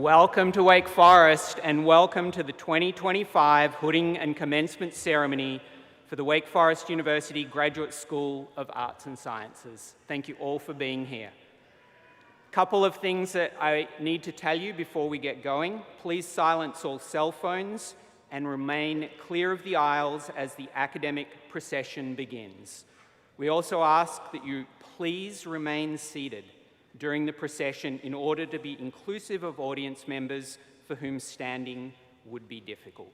Welcome to Wake Forest and welcome to the 2025 Hooding and Commencement Ceremony for the Wake Forest University Graduate School of Arts and Sciences. Thank you all for being here. A couple of things that I need to tell you before we get going. Please silence all cell phones and remain clear of the aisles as the academic procession begins. We also ask that you please remain seated during the procession in order to be inclusive of audience members for whom standing would be difficult.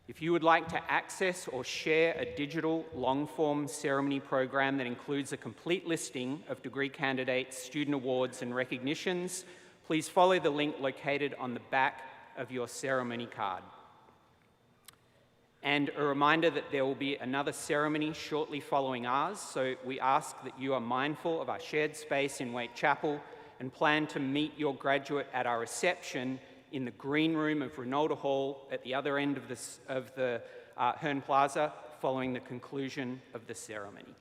If you would like to access or share a digital long-form ceremony program that includes a complete listing of degree candidates, student awards, and recognitions, please follow the link located on the back of your ceremony card. And a reminder that there will be another ceremony shortly following ours, so we ask that you are mindful of our shared space in Wake Chapel and plan to meet your graduate at our reception in the green room of Ronaldo Hall at the other end of the Hearn Plaza following the conclusion of the ceremony.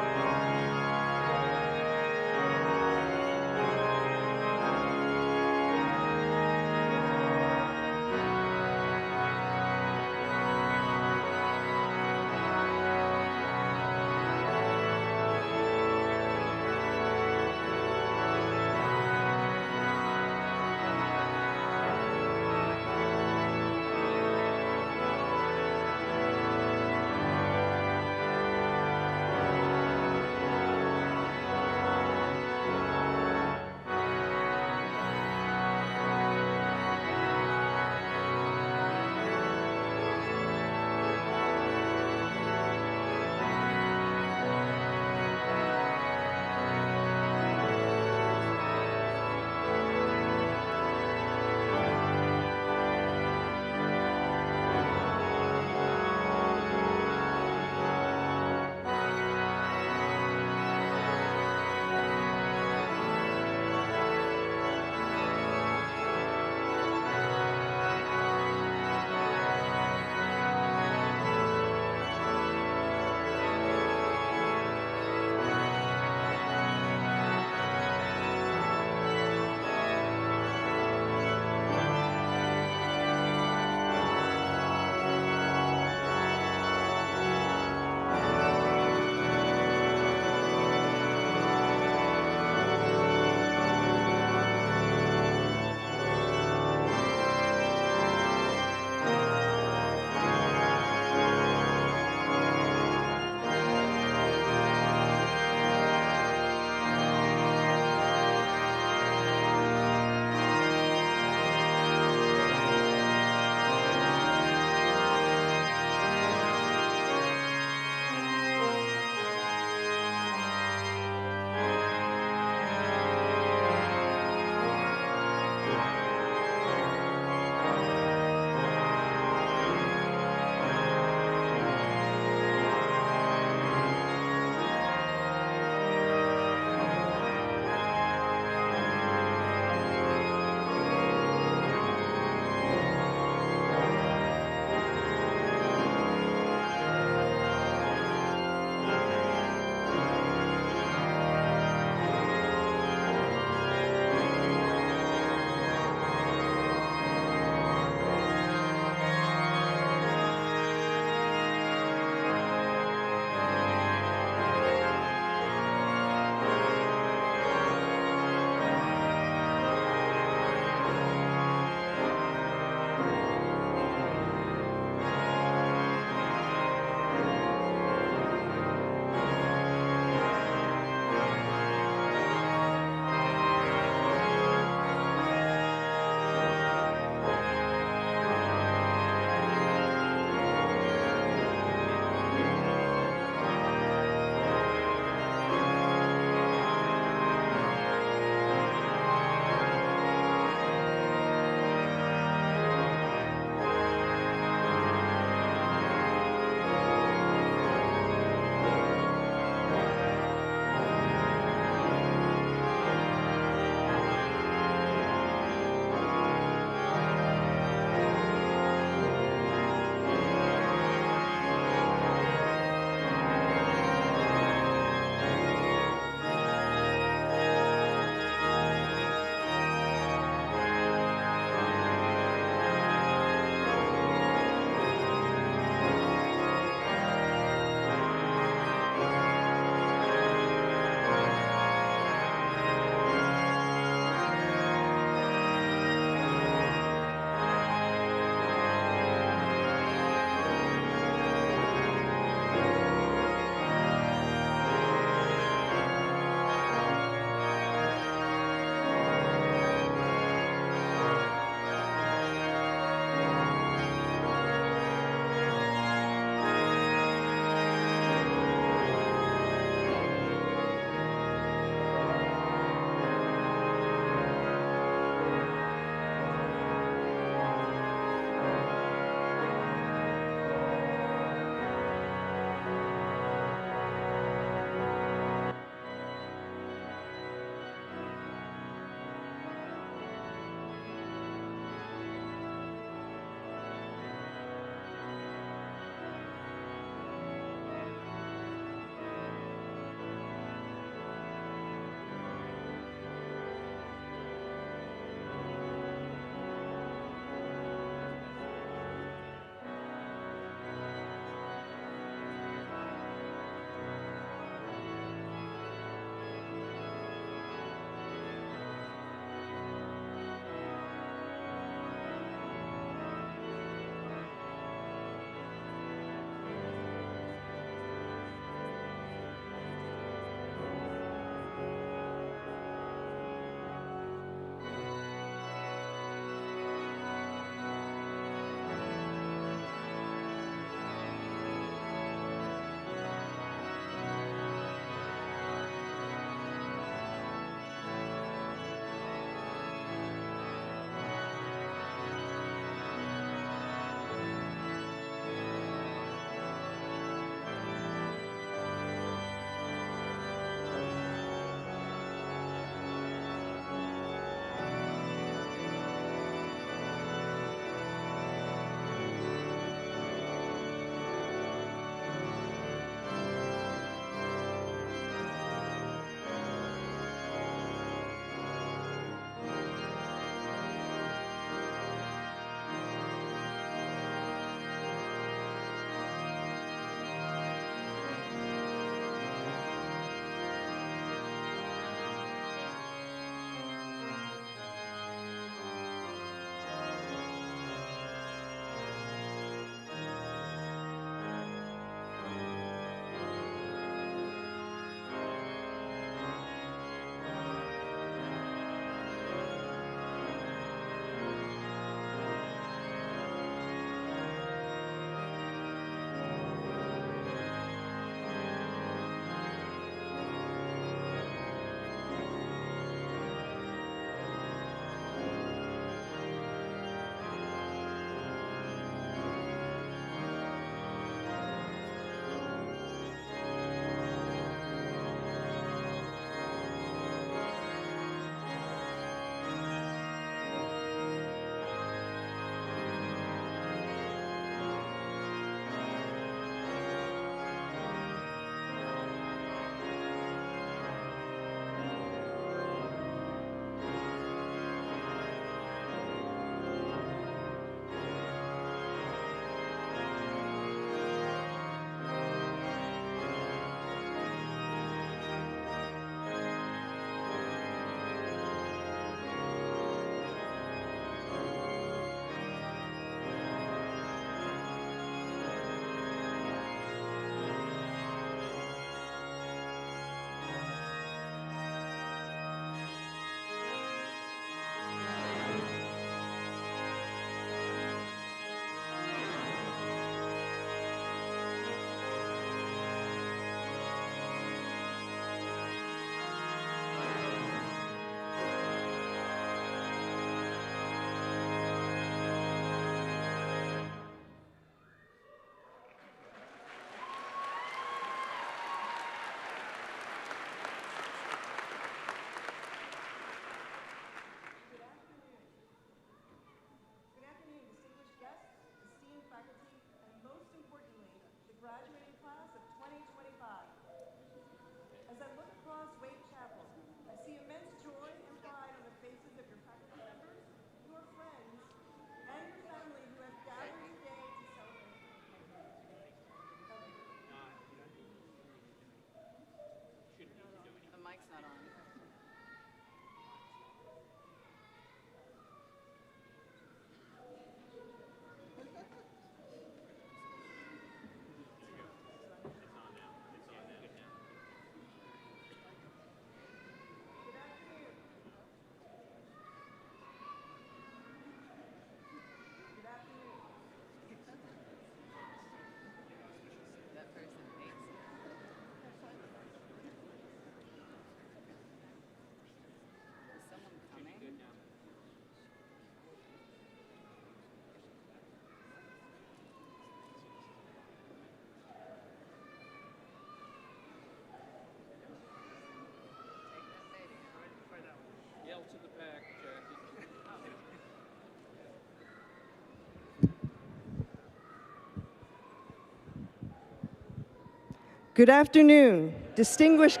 Good afternoon, distinguished...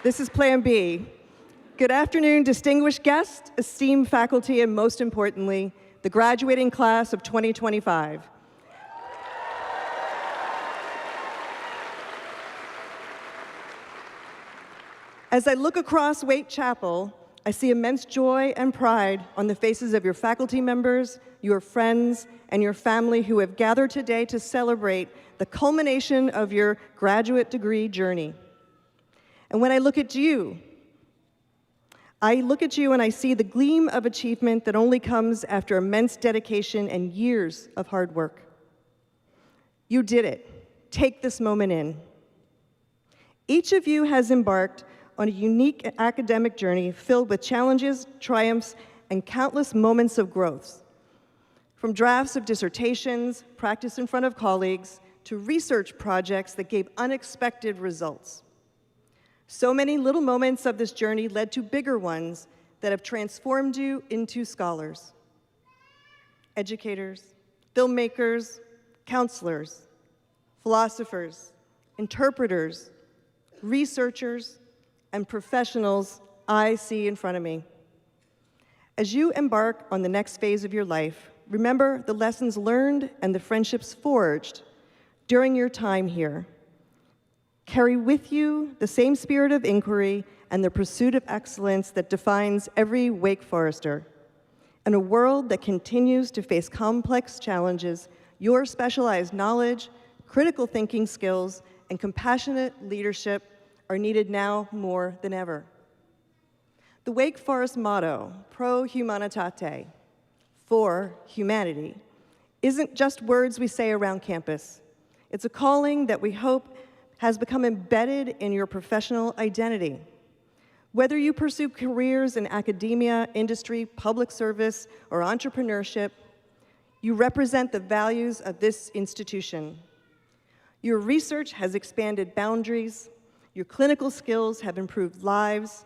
This is Plan B. Good afternoon, distinguished guests, esteemed faculty, and most importantly, the graduating class of 2025. As I look across Wake Chapel, I see immense joy and pride on the faces of your faculty members, your friends, and your family who have gathered today to celebrate the culmination of your graduate degree journey. And when I look at you and I see the gleam of achievement that only comes after immense dedication and years of hard work. You did it. Take this moment in. Each of you has embarked on a unique academic journey filled with challenges, triumphs, and countless moments of growth. From drafts of dissertations, practice in front of colleagues, to research projects that gave unexpected results. So many little moments of this journey led to bigger ones that have transformed you into scholars, educators, filmmakers, counselors, philosophers, interpreters, researchers, and professionals I see in front of me. As you embark on the next phase of your life, remember the lessons learned and the friendships forged during your time here. Carry with you the same spirit of inquiry and the pursuit of excellence that defines every Wake Forester. In a world that continues to face complex challenges, your specialized knowledge, critical thinking skills, and compassionate leadership are needed now more than ever. The Wake Forest motto, Pro Humanitate, for humanity, isn't just words we say around campus. It's a calling that we hope has become embedded in your professional identity. Whether you pursue careers in academia, industry, public service, or entrepreneurship, you represent the values of this institution. Your research has expanded boundaries, your clinical skills have improved lives,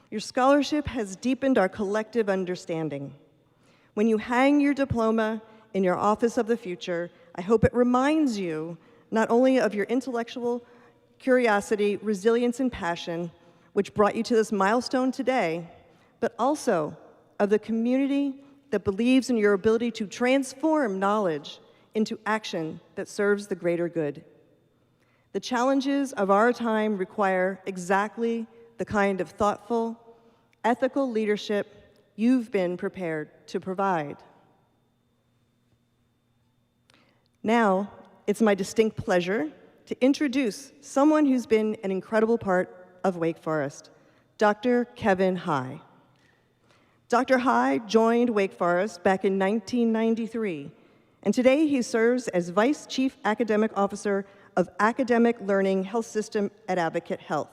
your scholarship has deepened our collective understanding. When you hang your diploma in your office of the future, I hope it reminds you not only of your intellectual curiosity, resilience, and passion, which brought you to this milestone today, but also of the community that believes in your ability to transform knowledge into action that serves the greater good. The challenges of our time require exactly the kind of thoughtful, ethical leadership you've been prepared to provide. Now, it's my distinct pleasure to introduce someone who's been an incredible part of Wake Forest, Dr. Kevin High. Dr. High joined Wake Forest back in 1993, and today he serves as Vice Chief Academic Officer of Academic Learning Health System at Advocate Health.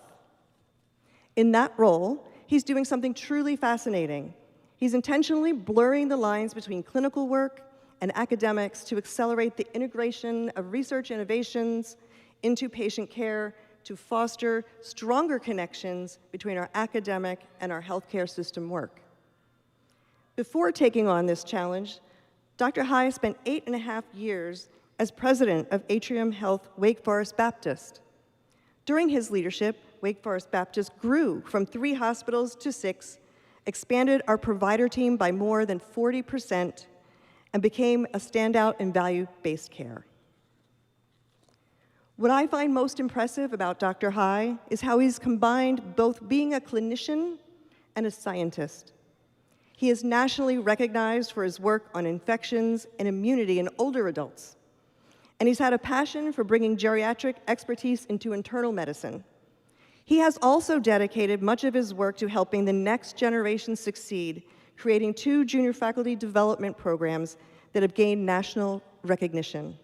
In that role, he's doing something truly fascinating. He's intentionally blurring the lines between clinical work and academics to accelerate the integration of research innovations into patient care to foster stronger connections between our academic and our healthcare system work. Before taking on this challenge, Dr. High spent 8.5 years as president of Atrium Health Wake Forest Baptist. During his leadership, Wake Forest Baptist grew from 3 hospitals to 6, expanded our provider team by more than 40%, and became a standout in value-based care. What I find most impressive about Dr. High is how he's combined both being a clinician and a scientist. He is nationally recognized for his work on infections and immunity in older adults. And he's had a passion for bringing geriatric expertise into internal medicine. He has also dedicated much of his work to helping the next generation succeed, creating 2 junior faculty development programs that have gained national recognition: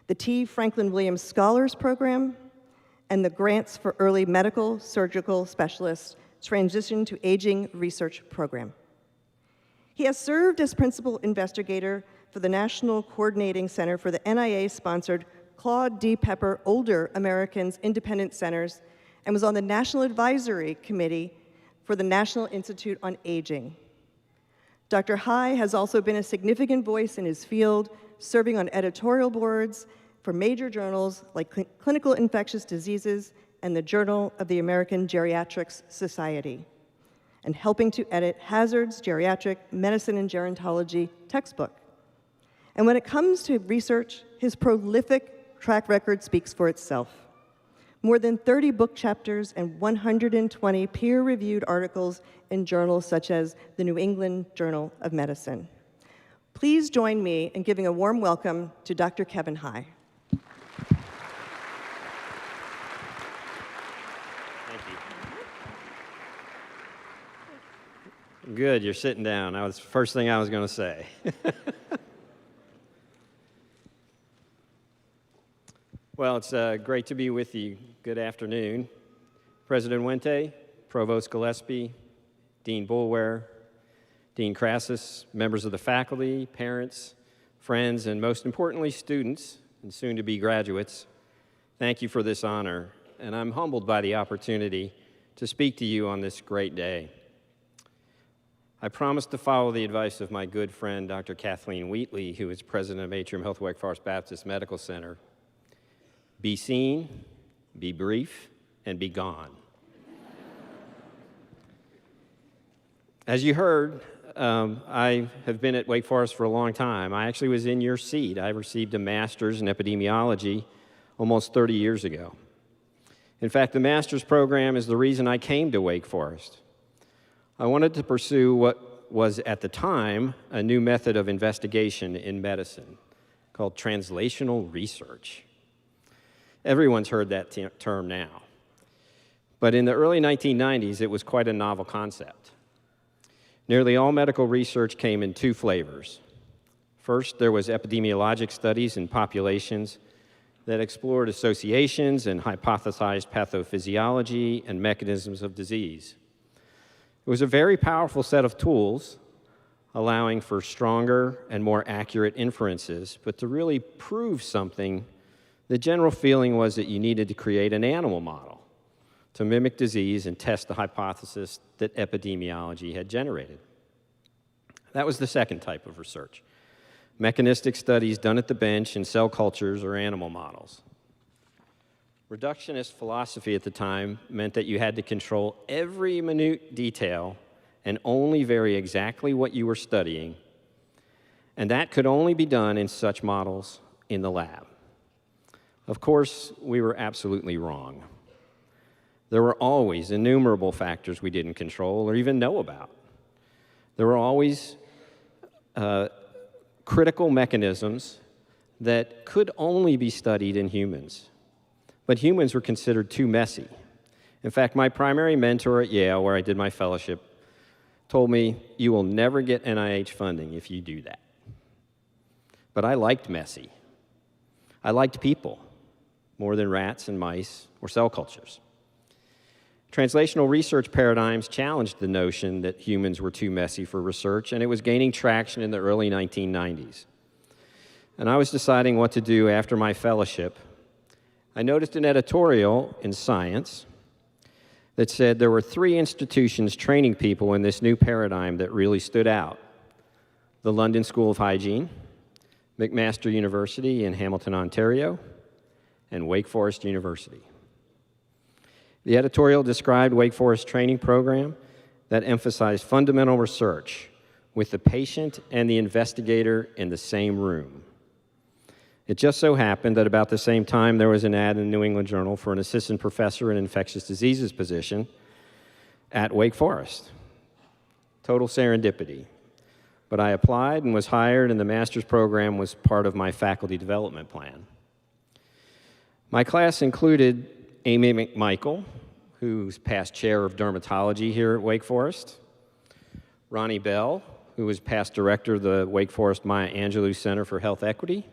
the T. Franklin Williams Scholars Program and the Grants for Early Medical Surgical Specialists Transition to Aging Research Program. He has served as principal investigator for the National Coordinating Center for the NIA-sponsored Claude D. Pepper Older Americans Independent Centers and was on the National Advisory Committee for the National Institute on Aging. Dr. High has also been a significant voice in his field, serving on editorial boards for major journals like Clinical Infectious Diseases and the Journal of the American Geriatrics Society, and helping to edit Hazard's Geriatric Medicine and Gerontology textbook. And when it comes to research, his prolific track record speaks for itself. More than 30 book chapters and 120 peer-reviewed articles in journals such as the New England Journal of Medicine. Please join me in giving a warm welcome to Dr. Kevin High. Thank you. Good, you're sitting down. That was the first thing I was going to say. Well, it's great to be with you. Good afternoon. President Wente, Provost Gillespie, Dean Boulware, Dean Crassus, members of the faculty, parents, friends, and most importantly, students and soon-to-be graduates, thank you for this honor, and I'm humbled by the opportunity to speak to you on this great day. I promise to follow the advice of my good friend, Dr. Kathleen Wheatley, who is president of Atrium Health Wake Forest Baptist Medical Center. Be seen, be brief, and be gone. As you heard, I have been at Wake Forest for a long time. I actually was in your seat. I received a master's in epidemiology almost 30 years ago. In fact, the master's program is the reason I came to Wake Forest. I wanted to pursue what was, at the time, a new method of investigation in medicine called translational research. Everyone's heard that term now. But in the early 1990s, it was quite a novel concept. Nearly all medical research came in two flavors. First, there was epidemiologic studies in populations that explored associations and hypothesized pathophysiology and mechanisms of disease. It was a very powerful set of tools, allowing for stronger and more accurate inferences, but to really prove something, the general feeling was that you needed to create an animal model to mimic disease and test the hypothesis that epidemiology had generated. That was the second type of research, mechanistic studies done at the bench in cell cultures or animal models. Reductionist philosophy at the time meant that you had to control every minute detail and only vary exactly what you were studying, and that could only be done in such models in the lab. Of course, we were absolutely wrong. There were always innumerable factors we didn't control or even know about. There were always critical mechanisms that could only be studied in humans. But humans were considered too messy. In fact, my primary mentor at Yale, where I did my fellowship, told me, "You will never get NIH funding if you do that." But I liked messy. I liked people more than rats and mice or cell cultures. Translational research paradigms challenged the notion that humans were too messy for research, and it was gaining traction in the early 1990s. And I was deciding what to do after my fellowship. I noticed an editorial in Science that said there were 3 institutions training people in this new paradigm that really stood out: the London School of Hygiene, McMaster University in Hamilton, Ontario, and Wake Forest University. The editorial described Wake Forest's training program that emphasized fundamental research with the patient and the investigator in the same room. It just so happened that about the same time there was an ad in the New England Journal for an assistant professor in infectious diseases position at Wake Forest. Total serendipity. But I applied and was hired, and the master's program was part of my faculty development plan. My class included Amy McMichael, who's past chair of dermatology here at Wake Forest, Ronnie Bell, who was past director of the Wake Forest Maya Angelou Center for Health Equity,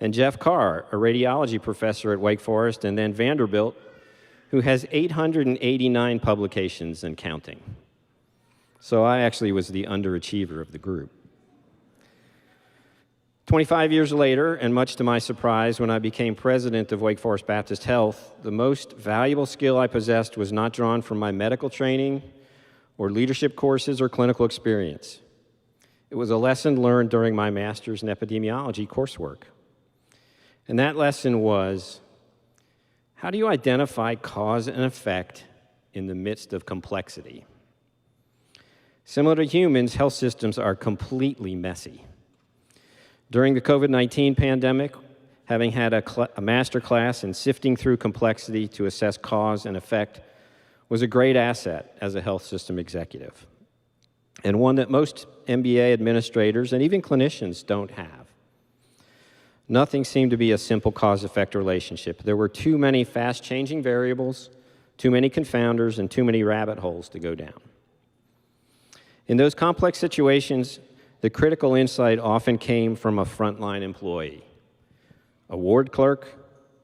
and Jeff Carr, a radiology professor at Wake Forest and then Vanderbilt, who has 889 publications and counting. So I actually was the underachiever of the group. 25 years later, and much to my surprise, when I became president of Wake Forest Baptist Health, the most valuable skill I possessed was not drawn from my medical training or leadership courses or clinical experience. It was a lesson learned during my master's in epidemiology coursework. And that lesson was, how do you identify cause and effect in the midst of complexity? Similar to humans, health systems are completely messy. During the COVID-19 pandemic, having had a master class in sifting through complexity to assess cause and effect was a great asset as a health system executive, and one that most MBA administrators and even clinicians don't have. Nothing seemed to be a simple cause-effect relationship. There were too many fast-changing variables, too many confounders, and too many rabbit holes to go down. In those complex situations, the critical insight often came from a frontline employee, a ward clerk,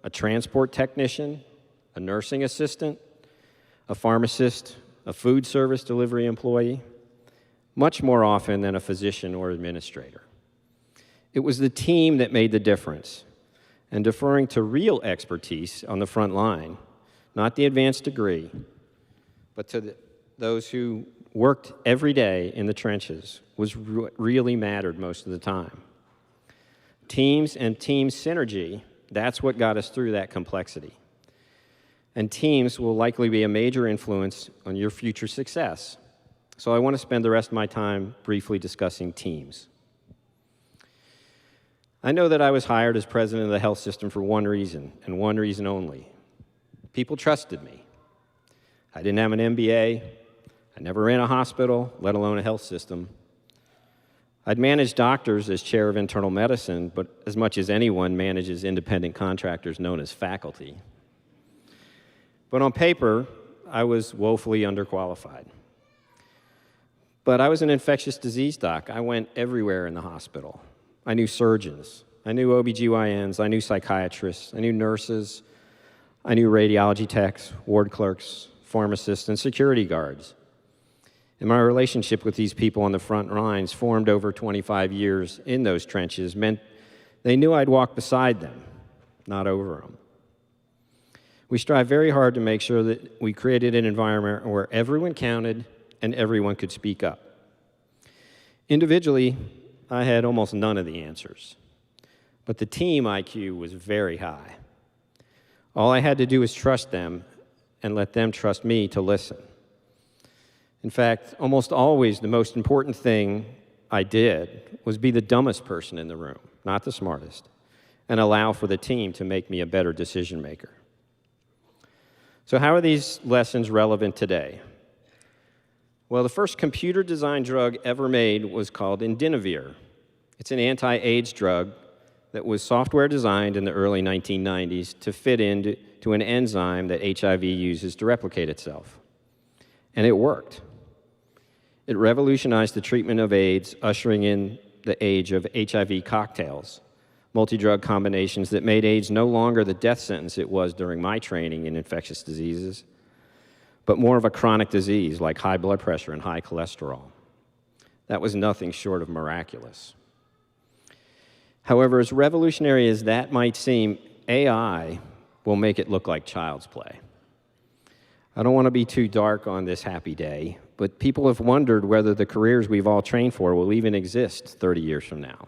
a transport technician, a nursing assistant, a pharmacist, a food service delivery employee, much more often than a physician or administrator. It was the team that made the difference, and deferring to real expertise on the front line, not the advanced degree, but to those who worked every day in the trenches, really mattered most of the time. Teams and team synergy, that's what got us through that complexity. And teams will likely be a major influence on your future success. So I want to spend the rest of my time briefly discussing teams. I know that I was hired as president of the health system for one reason, and one reason only. People trusted me. I didn't have an MBA. I never ran a hospital, let alone a health system. I'd managed doctors as chair of internal medicine, but as much as anyone manages independent contractors known as faculty. But on paper, I was woefully underqualified. But I was an infectious disease doc. I went everywhere in the hospital. I knew surgeons. I knew OBGYNs. I knew psychiatrists. I knew nurses. I knew radiology techs, ward clerks, pharmacists, and security guards. And my relationship with these people on the front lines, formed over 25 years in those trenches, meant they knew I'd walk beside them, not over them. We strive very hard to make sure that we created an environment where everyone counted and everyone could speak up. Individually, I had almost none of the answers, but the team IQ was very high. All I had to do was trust them and let them trust me to listen. In fact, almost always the most important thing I did was be the dumbest person in the room, not the smartest, and allow for the team to make me a better decision maker. So how are these lessons relevant today? Well, the first computer-designed drug ever made was called Indinavir. It's an anti-AIDS drug that was software designed in the early 1990s to fit into an enzyme that HIV uses to replicate itself. And it worked. It revolutionized the treatment of AIDS, ushering in the age of HIV cocktails, multi-drug combinations that made AIDS no longer the death sentence it was during my training in infectious diseases, but more of a chronic disease like high blood pressure and high cholesterol. That was nothing short of miraculous. However, as revolutionary as that might seem, AI will make it look like child's play. I don't want to be too dark on this happy day, but people have wondered whether the careers we've all trained for will even exist 30 years from now.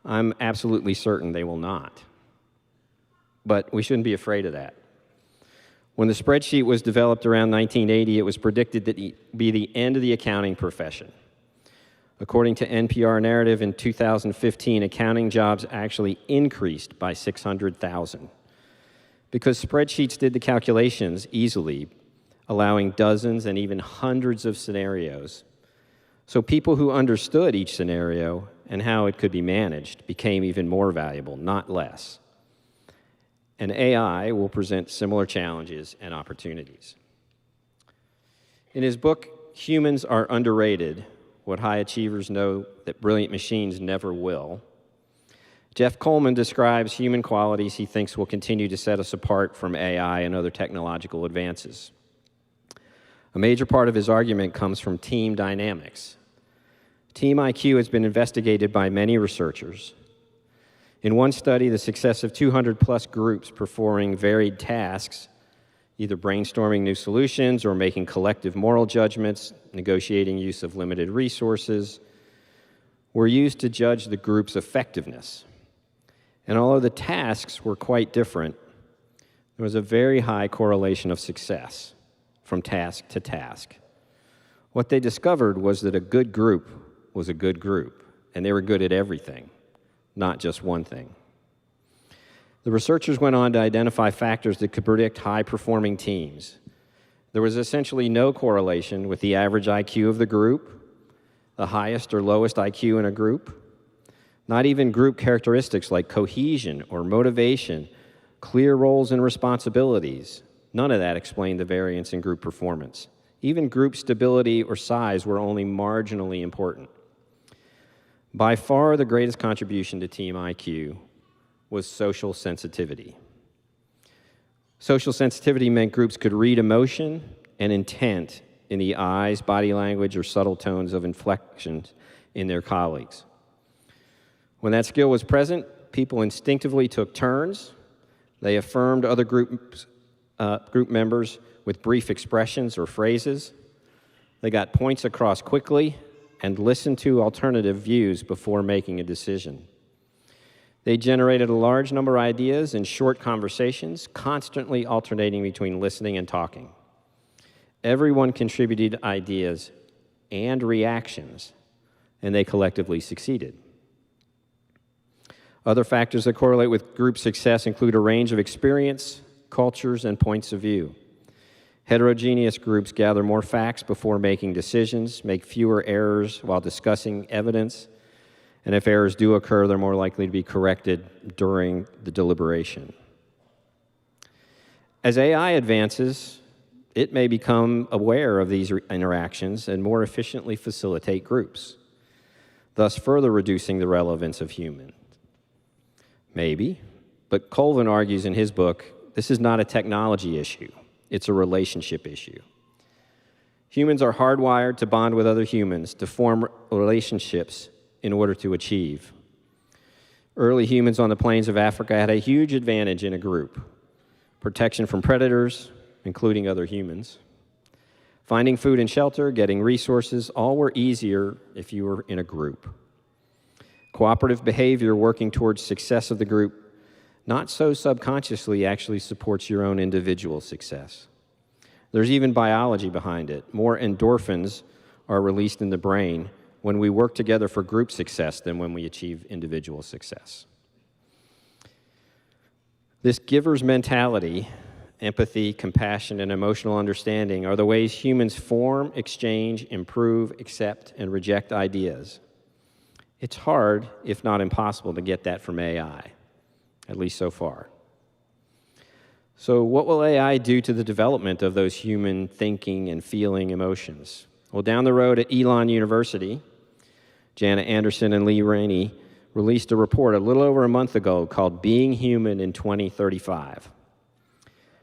I'm absolutely certain they will not. But we shouldn't be afraid of that. When the spreadsheet was developed around 1980, it was predicted that it would be the end of the accounting profession. According to NPR Narrative, in 2015, accounting jobs actually increased by 600,000 because spreadsheets did the calculations easily, allowing dozens and even hundreds of scenarios. So people who understood each scenario and how it could be managed became even more valuable, not less. And AI will present similar challenges and opportunities. In his book, Humans Are Underrated, What High Achievers Know That Brilliant Machines Never Will, Jeff Coleman describes human qualities he thinks will continue to set us apart from AI and other technological advances. A major part of his argument comes from team dynamics. Team IQ has been investigated by many researchers. In one study, the success of 200-plus groups performing varied tasks, either brainstorming new solutions or making collective moral judgments, negotiating use of limited resources, were used to judge the group's effectiveness. And although the tasks were quite different, there was a very high correlation of success from task to task. What they discovered was that a good group was a good group, and they were good at everything, not just one thing. The researchers went on to identify factors that could predict high-performing teams. There was essentially no correlation with the average IQ of the group, the highest or lowest IQ in a group, not even group characteristics like cohesion or motivation, clear roles and responsibilities. None of that explained the variance in group performance. Even group stability or size were only marginally important. By far, the greatest contribution to team IQ was social sensitivity. Social sensitivity meant groups could read emotion and intent in the eyes, body language, or subtle tones of inflections in their colleagues. When that skill was present, people instinctively took turns. They affirmed other group members with brief expressions or phrases. They got points across quickly and listened to alternative views before making a decision. They generated a large number of ideas in short conversations, constantly alternating between listening and talking. Everyone contributed ideas and reactions, and they collectively succeeded. Other factors that correlate with group success include a range of experience, cultures, and points of view. Heterogeneous groups gather more facts before making decisions, make fewer errors while discussing evidence, and if errors do occur, they're more likely to be corrected during the deliberation. As AI advances, it may become aware of these interactions and more efficiently facilitate groups, thus further reducing the relevance of humans. Maybe, but Colvin argues in his book, this is not a technology issue, it's a relationship issue. Humans are hardwired to bond with other humans, to form relationships in order to achieve. Early humans on the plains of Africa had a huge advantage in a group. Protection from predators, including other humans. Finding food and shelter, getting resources, all were easier if you were in a group. Cooperative behavior working towards success of the group, not so subconsciously, actually supports your own individual success. There's even biology behind it. More endorphins are released in the brain when we work together for group success than when we achieve individual success. This giver's mentality, empathy, compassion, and emotional understanding are the ways humans form, exchange, improve, accept, and reject ideas. It's hard, if not impossible, to get that from AI, at least so far. So what will AI do to the development of those human thinking and feeling emotions? Well, down the road at Elon University, Janet Anderson and Lee Rainey released a report a little over a month ago called Being Human in 2035.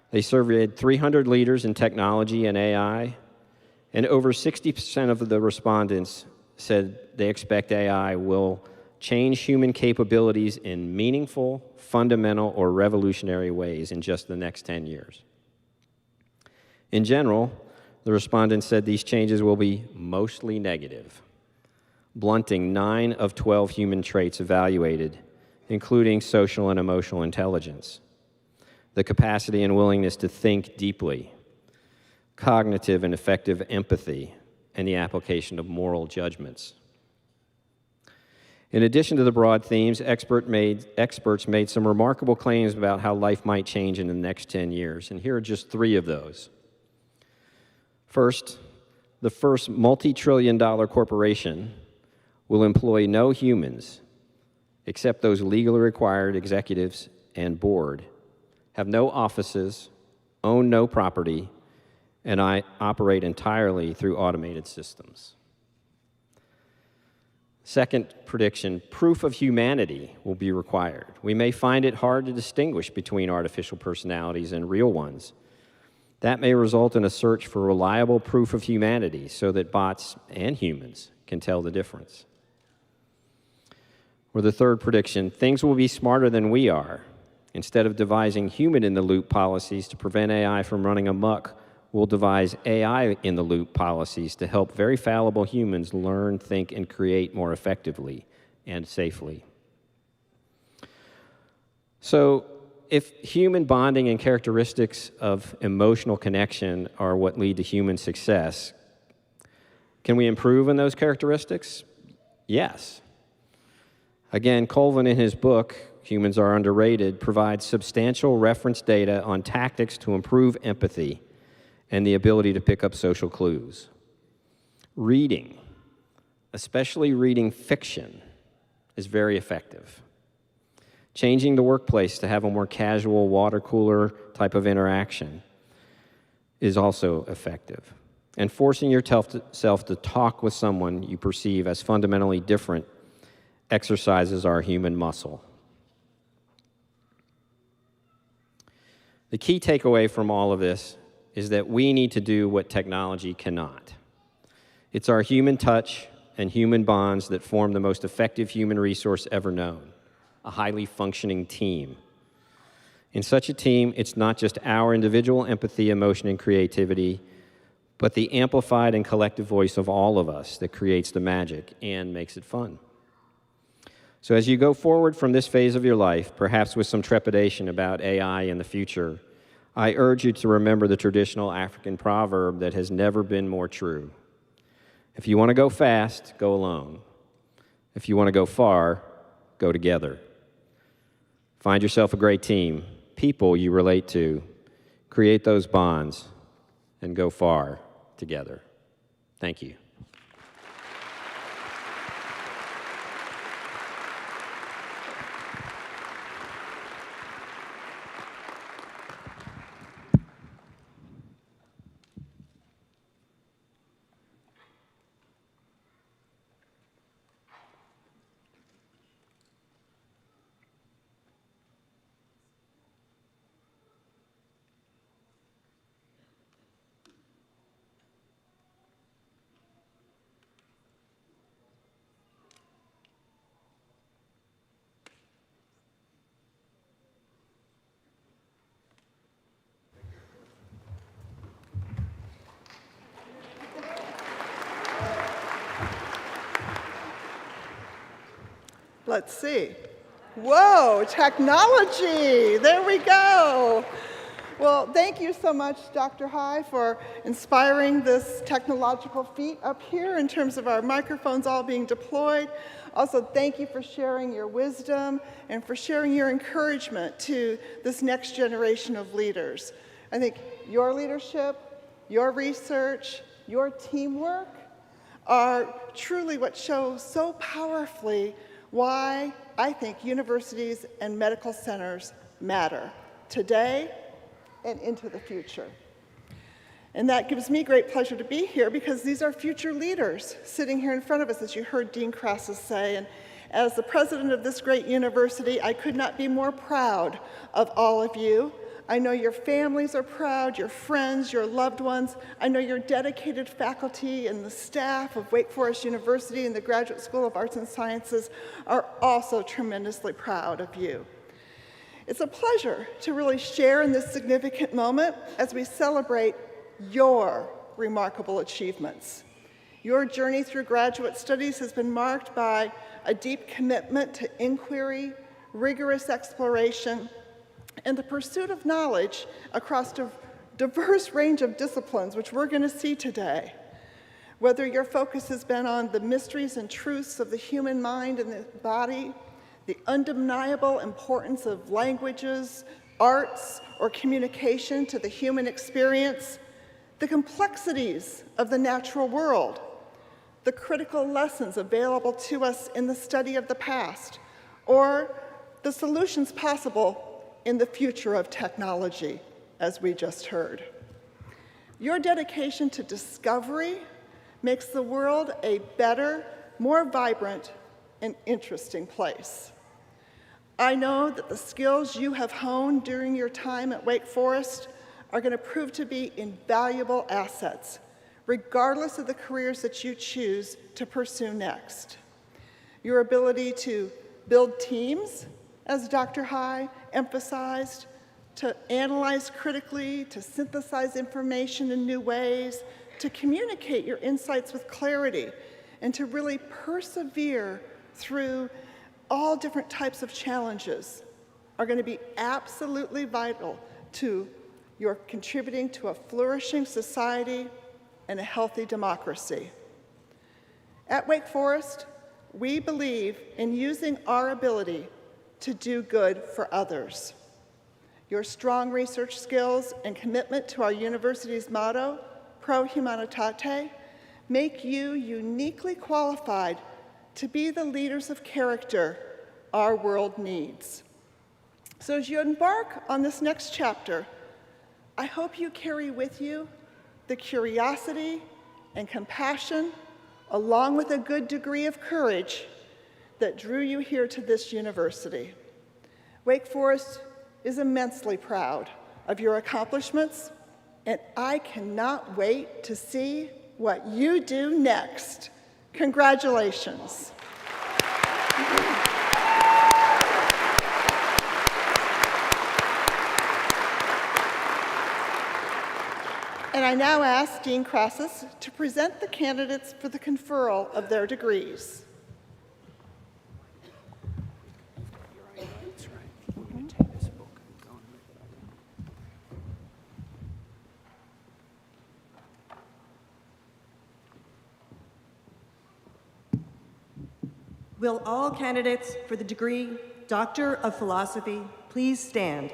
They surveyed 300 leaders in technology and AI, and over 60% of the respondents said they expect AI will change human capabilities in meaningful, fundamental, or revolutionary ways in just the next 10 years. In general, the respondents said these changes will be mostly negative, blunting 9 of 12 human traits evaluated, including social and emotional intelligence, the capacity and willingness to think deeply, cognitive and effective empathy, and the application of moral judgments. In addition to the broad themes, experts made some remarkable claims about how life might change in the next 10 years, and here are just 3 of those. First, the first multi-trillion-dollar corporation will employ no humans except those legally required executives and board, have no offices, own no property, and operate entirely through automated systems. Second prediction, proof of humanity will be required. We may find it hard to distinguish between artificial personalities and real ones. That may result in a search for reliable proof of humanity so that bots and humans can tell the difference. Or the third prediction, things will be smarter than we are. Instead of devising human-in-the-loop policies to prevent AI from running amok, we'll devise AI-in-the-loop policies to help very fallible humans learn, think, and create more effectively and safely. So, if human bonding and characteristics of emotional connection are what lead to human success, can we improve on those characteristics? Yes. Again, Colvin, in his book, Humans Are Underrated, provides substantial reference data on tactics to improve empathy and the ability to pick up social clues. Reading, especially reading fiction, is very effective. Changing the workplace to have a more casual water cooler type of interaction is also effective. And forcing yourself to talk with someone you perceive as fundamentally different exercises our human muscle. The key takeaway from all of this is that we need to do what technology cannot. It's our human touch and human bonds that form the most effective human resource ever known, a highly functioning team. In such a team, it's not just our individual empathy, emotion, and creativity, but the amplified and collective voice of all of us that creates the magic and makes it fun. So as you go forward from this phase of your life, perhaps with some trepidation about AI in the future, I urge you to remember the traditional African proverb that has never been more true. If you want to go fast, go alone. If you want to go far, go together. Find yourself a great team, people you relate to, create those bonds, and go far together. Thank you. Let's see. Whoa, technology. There we go. Well, thank you so much, Dr. High, for inspiring this technological feat up here in terms of our microphones all being deployed. Also, thank you for sharing your wisdom and for sharing your encouragement to this next generation of leaders. I think your leadership, your research, your teamwork are truly what shows so powerfully why I think universities and medical centers matter today and into the future. And that gives me great pleasure to be here because these are future leaders sitting here in front of us, as you heard Dean Crassus say. And as the president of this great university, I could not be more proud of all of you. I know your families are proud, your friends, your loved ones. I know your dedicated faculty and the staff of Wake Forest University and the Graduate School of Arts and Sciences are also tremendously proud of you. It's a pleasure to really share in this significant moment as we celebrate your remarkable achievements. Your journey through graduate studies has been marked by a deep commitment to inquiry, rigorous exploration, and the pursuit of knowledge across a diverse range of disciplines, which we're going to see today. Whether your focus has been on the mysteries and truths of the human mind and the body, the undeniable importance of languages, arts, or communication to the human experience, the complexities of the natural world, the critical lessons available to us in the study of the past, or the solutions possible in the future of technology, as we just heard. Your dedication to discovery makes the world a better, more vibrant, and interesting place. I know that the skills you have honed during your time at Wake Forest are going to prove to be invaluable assets, regardless of the careers that you choose to pursue next. Your ability to build teams, as Dr. High emphasized, to analyze critically, to synthesize information in new ways, to communicate your insights with clarity, and to really persevere through all different types of challenges are going to be absolutely vital to your contributing to a flourishing society and a healthy democracy. At Wake Forest, we believe in using our ability to do good for others. Your strong research skills and commitment to our university's motto, Pro Humanitate, make you uniquely qualified to be the leaders of character our world needs. So as you embark on this next chapter, I hope you carry with you the curiosity and compassion, along with a good degree of courage, that drew you here to this university. Wake Forest is immensely proud of your accomplishments, and I cannot wait to see what you do next. Congratulations. And I now ask Dean Crassus to present the candidates for the conferral of their degrees. That's right. We're going to take this book and go and read it. Will all candidates for the degree Doctor of Philosophy please stand?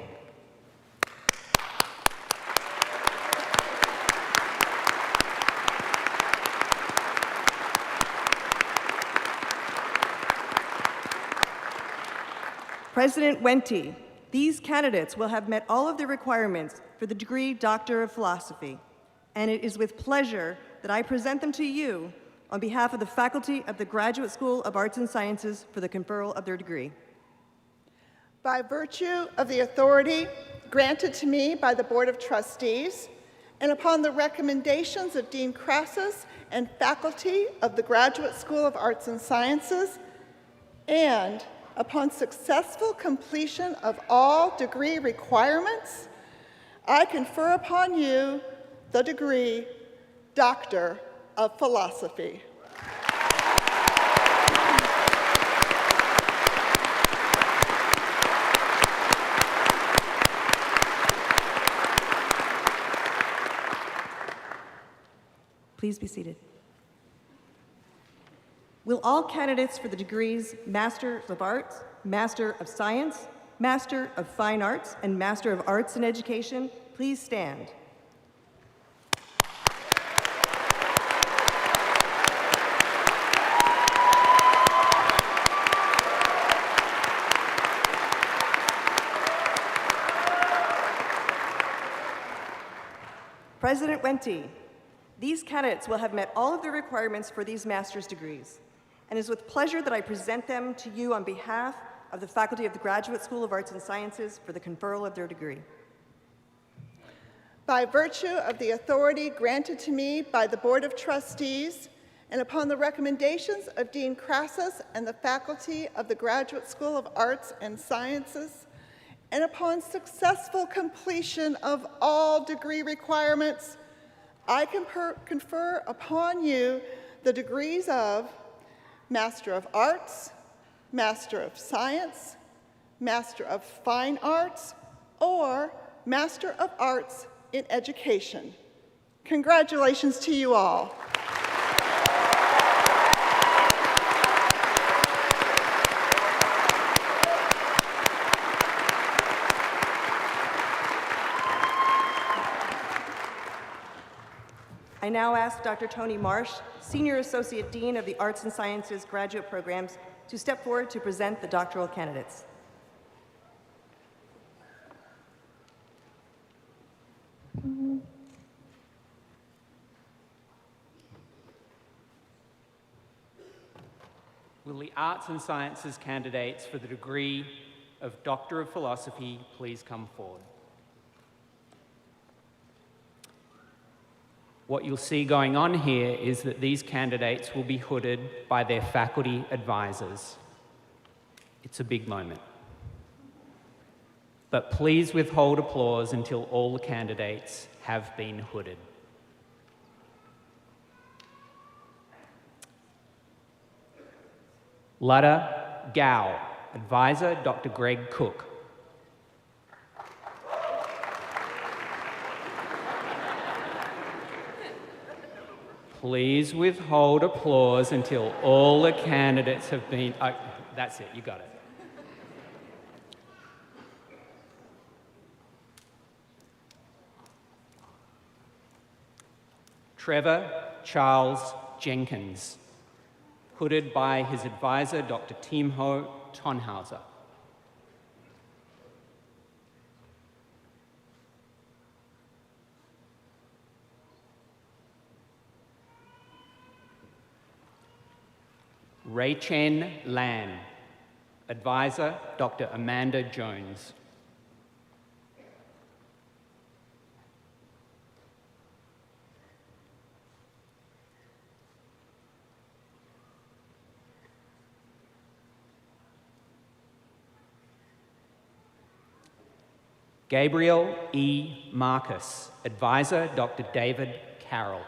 President Wente, these candidates will have met all of the requirements for the degree Doctor of Philosophy, and it is with pleasure that I present them to you on behalf of the faculty of the Graduate School of Arts and Sciences for the conferral of their degree. By virtue of the authority granted to me by the Board of Trustees, and upon the recommendations of Dean Crassus and faculty of the Graduate School of Arts and Sciences, and upon successful completion of all degree requirements, I confer upon you the degree Doctor of Philosophy. Please be seated. Will all candidates for the degrees Master of Arts, Master of Science, Master of Fine Arts, and Master of Arts in Education please stand? President Wente, these candidates will have met all of the requirements for these master's degrees, and it is with pleasure that I present them to you on behalf of the faculty of the Graduate School of Arts and Sciences for the conferral of their degree. By virtue of the authority granted to me by the Board of Trustees, and upon the recommendations of Dean Crassus and the faculty of the Graduate School of Arts and Sciences, and upon successful completion of all degree requirements, I confer upon you the degrees of Master of Arts, Master of Science, Master of Fine Arts, or Master of Arts in Education. Congratulations to you all. I now ask Dr. Tony Marsh, Senior Associate Dean of the Arts and Sciences Graduate Programs, to step forward to present the doctoral candidates. Will the Arts and Sciences candidates for the degree of Doctor of Philosophy please come forward? What you'll see going on here is that these candidates will be hooded by their faculty advisors. It's a big moment. but please withhold applause until all the candidates have been hooded. Lada Gao, Advisor Dr. Greg Cook. Please withhold applause until all the candidates have been... Oh, that's it, you got it. Trevor Charles Jenkins, hooded by his advisor, Dr. Timo Tonhauser. Ray Chen Lan, advisor, Dr. Amanda Jones. Gabriel E. Marcus, advisor, Dr. David Carroll.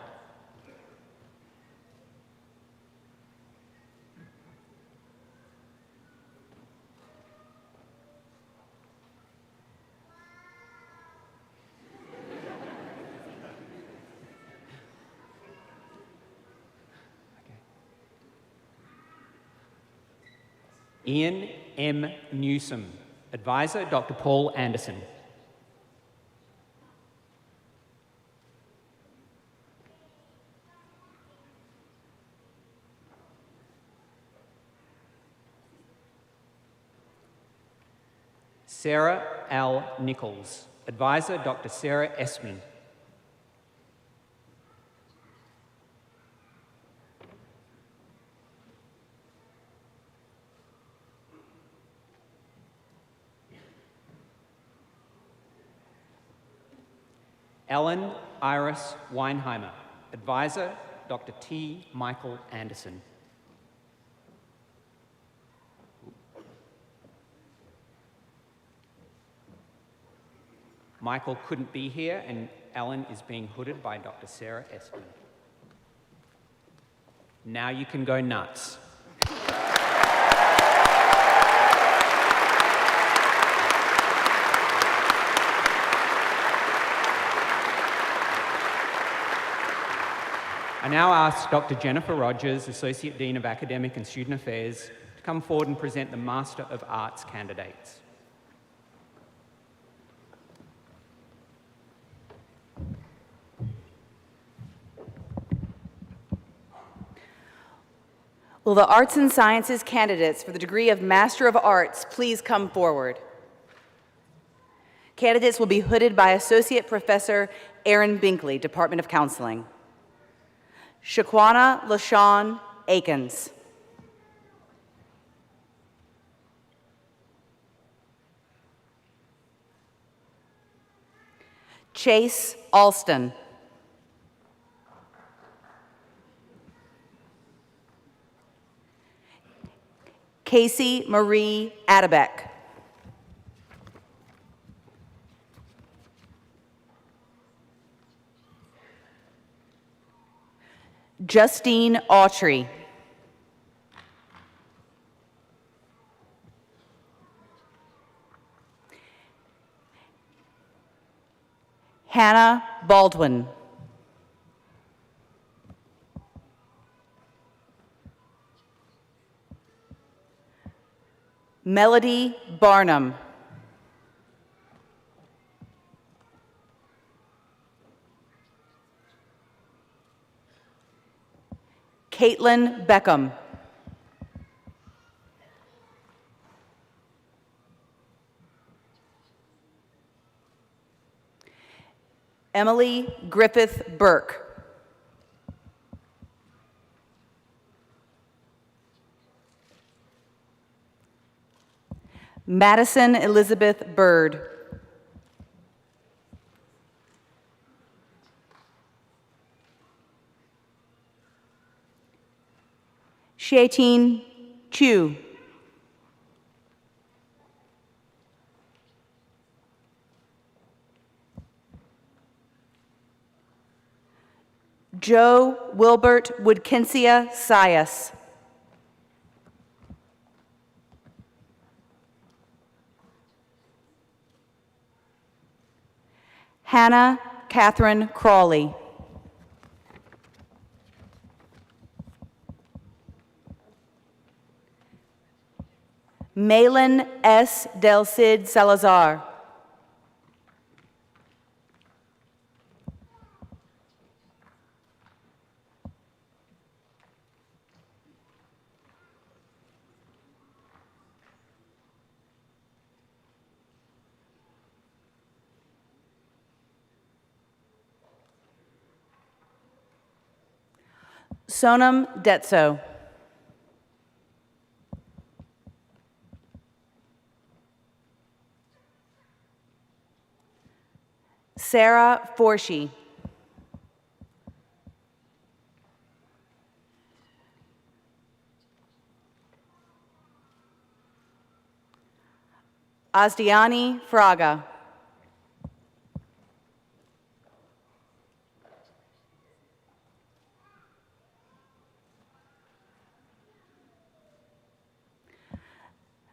Ian M. Newsom, advisor, Dr. Paul Anderson. Sarah L. Nichols, advisor, Dr. Sarah Esman. Ellen Iris Weinheimer, advisor, Dr. T. Michael Anderson. Michael couldn't be here, and Ellen is being hooded by Dr. Sarah Espen. Now you can go nuts. I now ask Dr. Jennifer Rogers, Associate Dean of Academic and Student Affairs, to come forward and present the Master of Arts candidates. Will the Arts and Sciences candidates for the degree of Master of Arts please come forward? Candidates will be hooded by Associate Professor Aaron Binkley, Department of Counseling. Shaquana LaShawn Akins. Chase Alston. Casey Marie Adebeck. Justine Autry. Hannah Baldwin. Melody Barnum. Caitlin Beckham. Emily Griffith Burke. Madison Elizabeth Bird. Xiating Chu. Joe Wilbert Woodkinsia Sias. Hannah Catherine Crawley. Malin S. Del Cid Salazar. Sonam Detso. Sarah Forshee. Asdiani Fraga.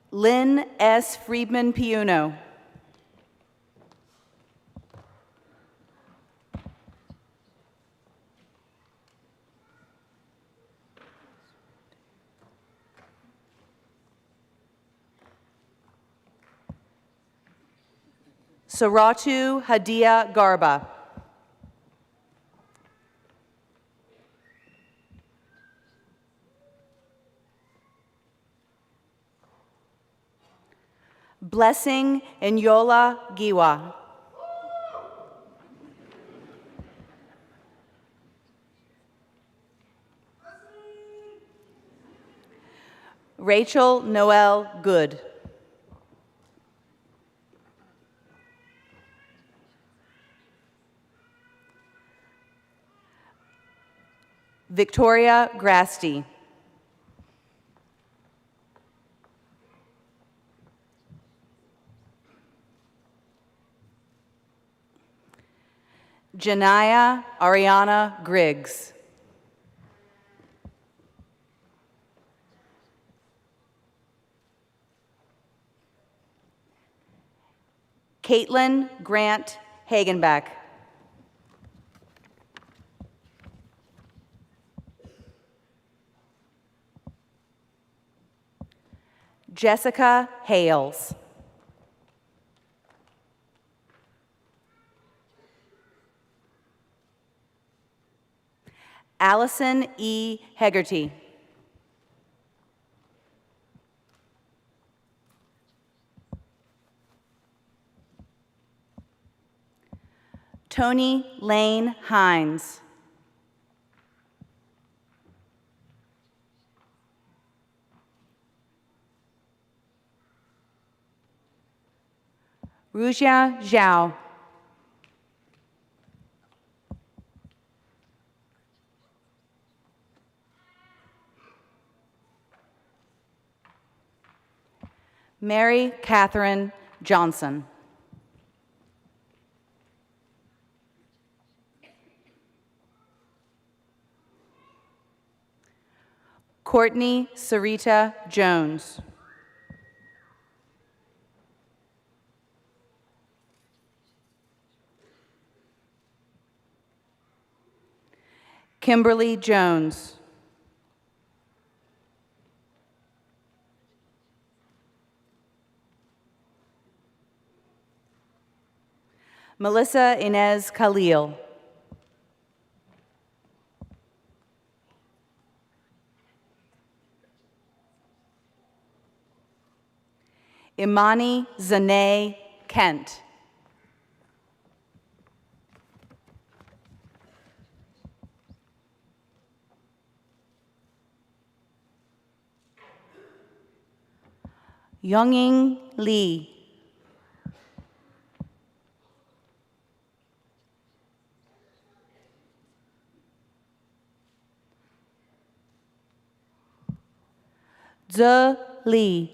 Lynn S. Friedman Piuno. Saratu Hadia Garba. Blessing Enyola Giwa. Rachel Noel Good. Victoria Grasty. Janaya Ariana Griggs. Caitlin Grant Hagenbeck. Jessica Hales. Allison E. Hegarty. Tony Lane Hines. Rujia Zhao. Mary Catherine Johnson. Courtney Sarita Jones. Kimberly Jones. Melissa Inez Khalil. Imani Zanae Kent. Youngying Lee. Zhe Li.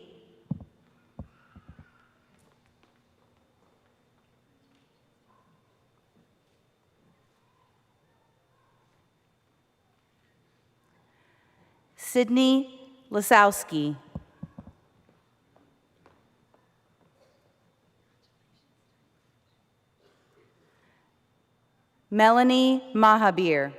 Sydney Lisowski. Melanie Mahabir.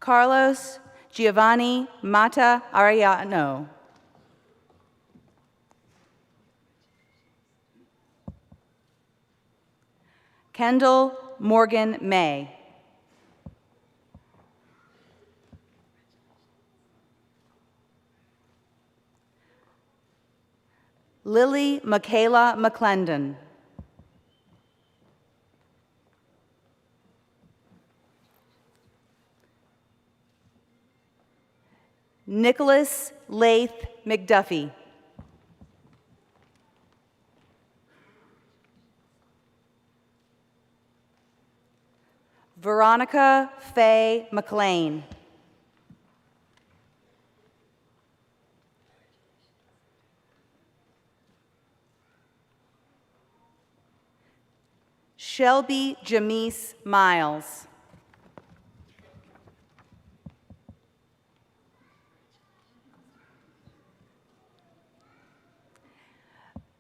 Carlos Giovanni Mata Arellano. Kendall Morgan May. Lily Michaela McClendon. Nicholas Lath McDuffie. Veronica Faye McLean. Shelby Jamise Miles.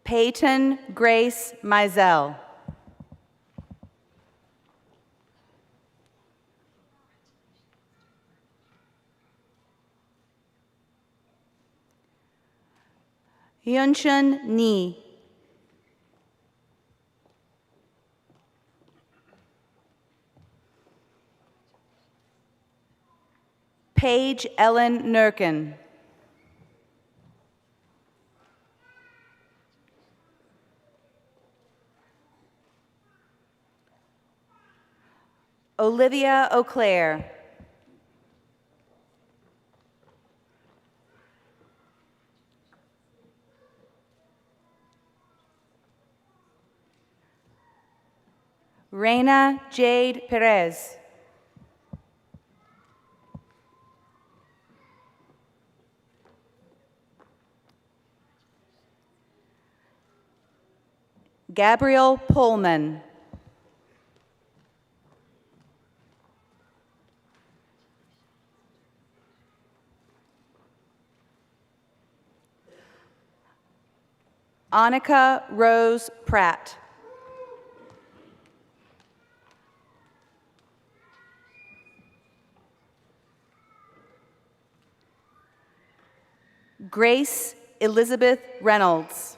Peyton Grace Mizell. Hyunchun Ni. Paige Ellen Nurkin. Olivia O'Clair. Reina Jade Perez. Gabrielle Pullman. Annika Rose Pratt. Grace Elizabeth Reynolds.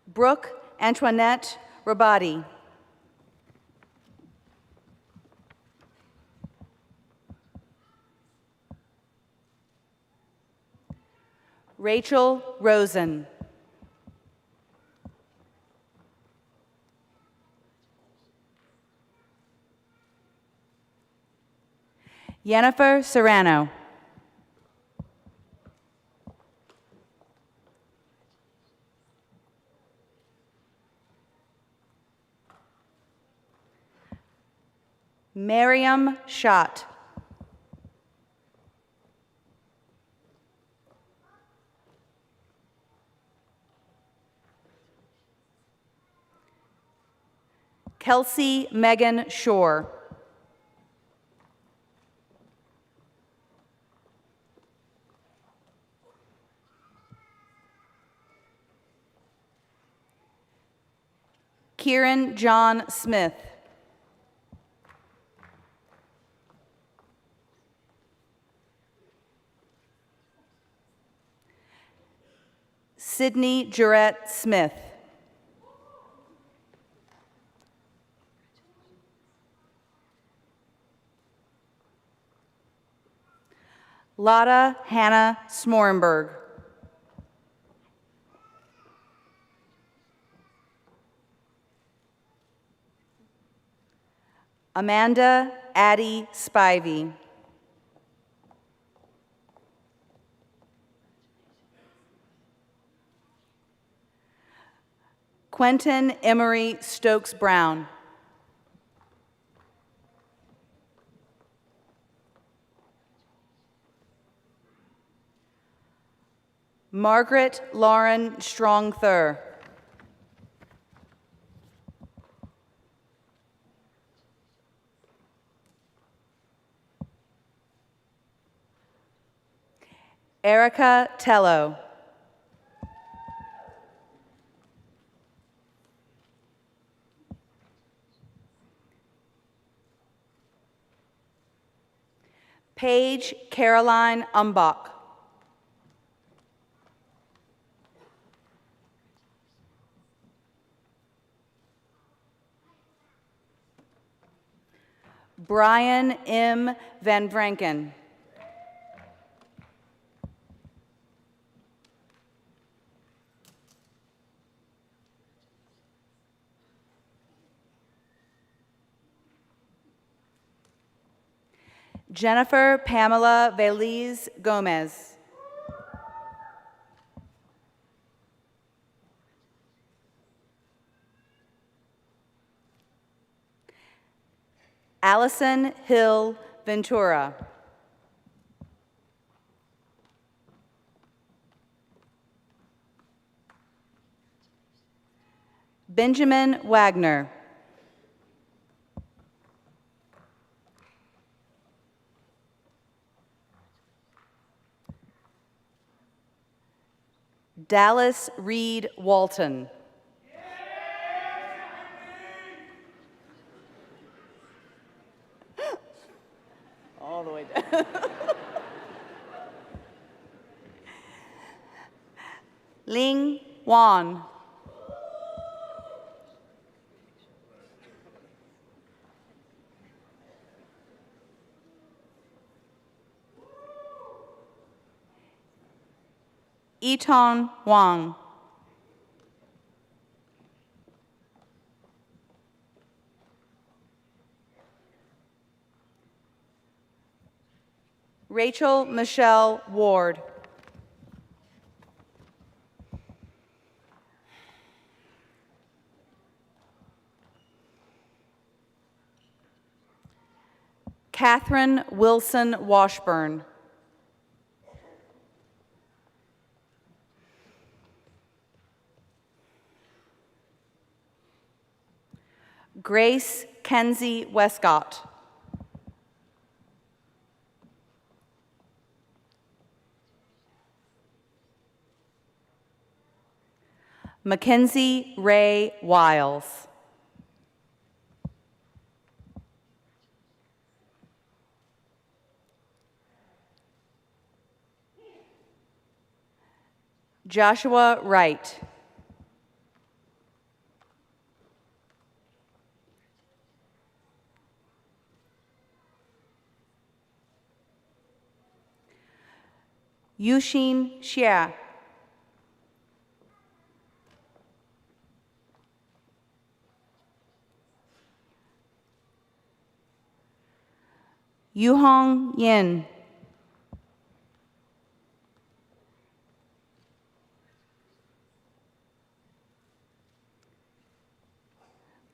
Brooke Antoinette Rabati. Rachel Rosen. Yennefer Serrano. Miriam Schott. Kelsey Megan Shore. Kieran John Smith. Sydney Jarrett Smith. Lotta Hannah Smorenberg. Amanda Addie Spivey. Quentin Emery Stokes Brown. Margaret Lauren Strong-Thur. Erica Tello. Paige Caroline Umbach. Brian M. Van Vranken. Jennifer Pamela Veliz Gomez. Allison Hill Ventura. Benjamin Wagner. Dallas Reed Walton. All the way down. Ling Wan. Eton Wang. Rachel Michelle Ward. Catherine Wilson Washburn. Grace Kenzie Westcott. Mackenzie Ray Wiles. Joshua Wright. Yushin Xia. Yuhong Yin.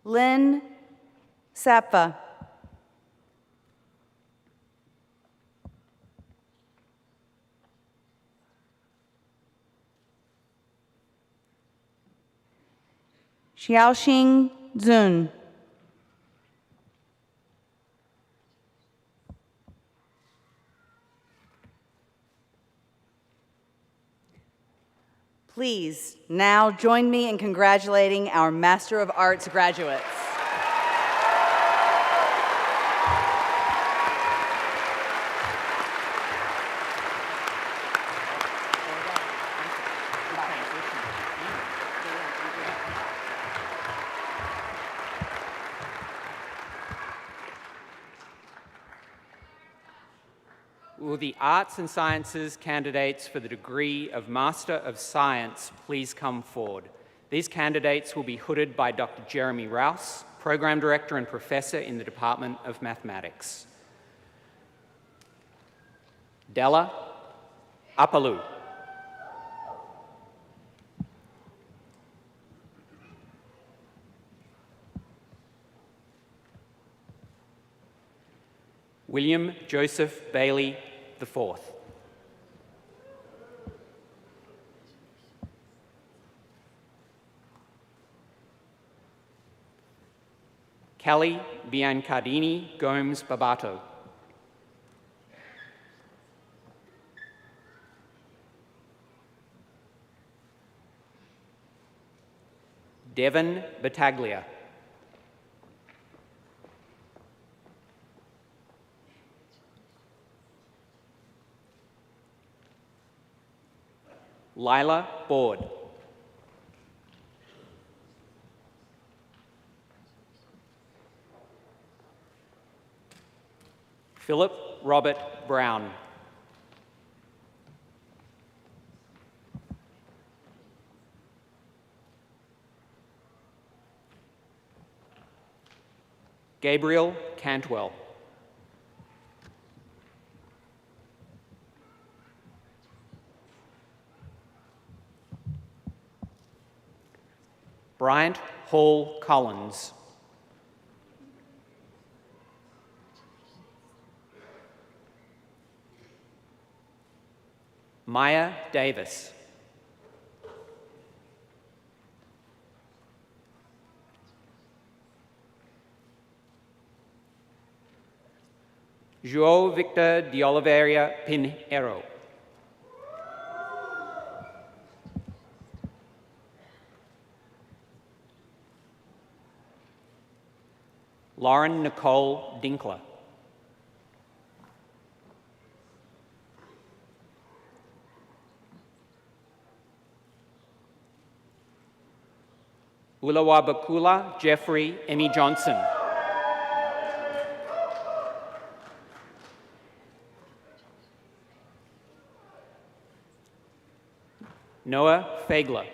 Lynn Sapfa. Xiaoxing Zun. Please now join me in congratulating our Master of Arts graduates. Will the Arts and Sciences candidates for the degree of Master of Science please come forward? These candidates will be hooded by Dr. Jeremy Rouse, Program Director and Professor in the Department of Mathematics. Della Apalu. William Joseph Bailey IV. Kelly Biancardini Gomes Babato. Devon Battaglia. Lila Board. Philip Robert Brown. Gabriel Cantwell. Bryant Hall Collins. Maya Davis. João Victor de Oliveira Pinheiro. Lauren Nicole Dinkler. Ulawabakula Jeffrey Emmy Johnson. Noah Fagler.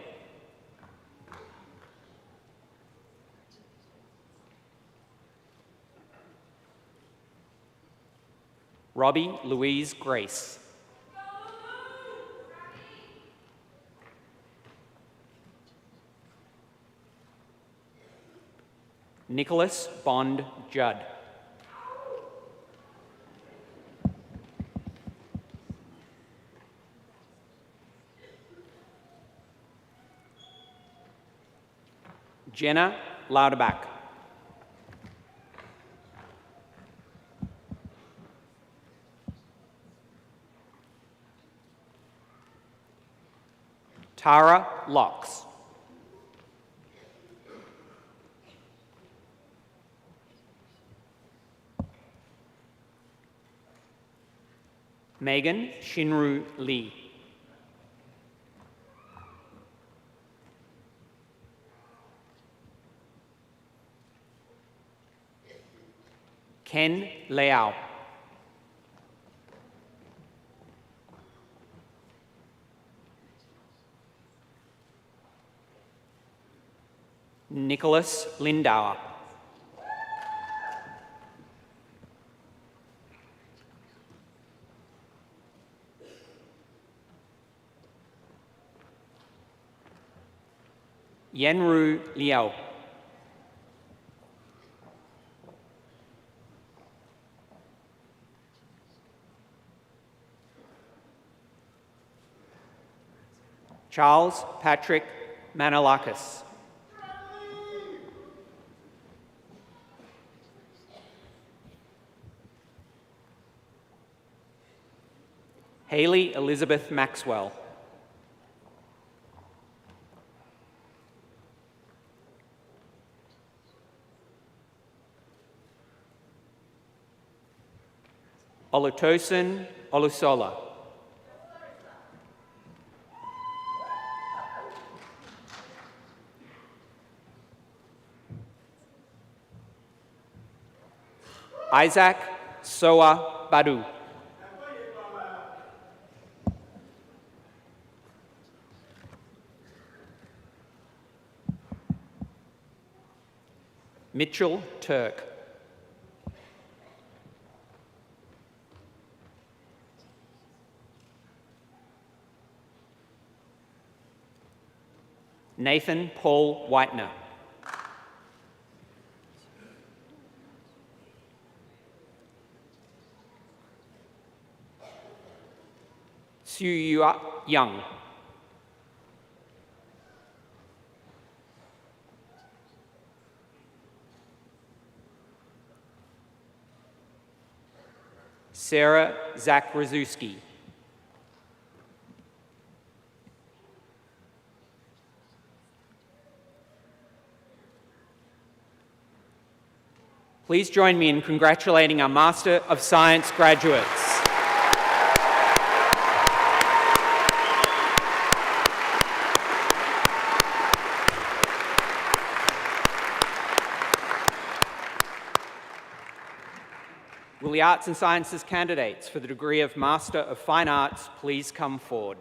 Robbie Louise Grace. Nicholas Bond Judd. Jenna Lauterbach. Tara Locks. Megan Shinru Lee. Ken Liao. Nicholas Lindauer. Yenru Liao. Charles Patrick Manolakis. Haley Elizabeth Maxwell. Olutosin Olusola. Isaac Soa Badu. Mitchell Turk. Nathan Paul Whitener. Suyua Young. Sarah Zak-Rzuski. Please join me in congratulating our Master of Science graduates. Will the Arts and Sciences candidates for the degree of Master of Fine Arts please come forward?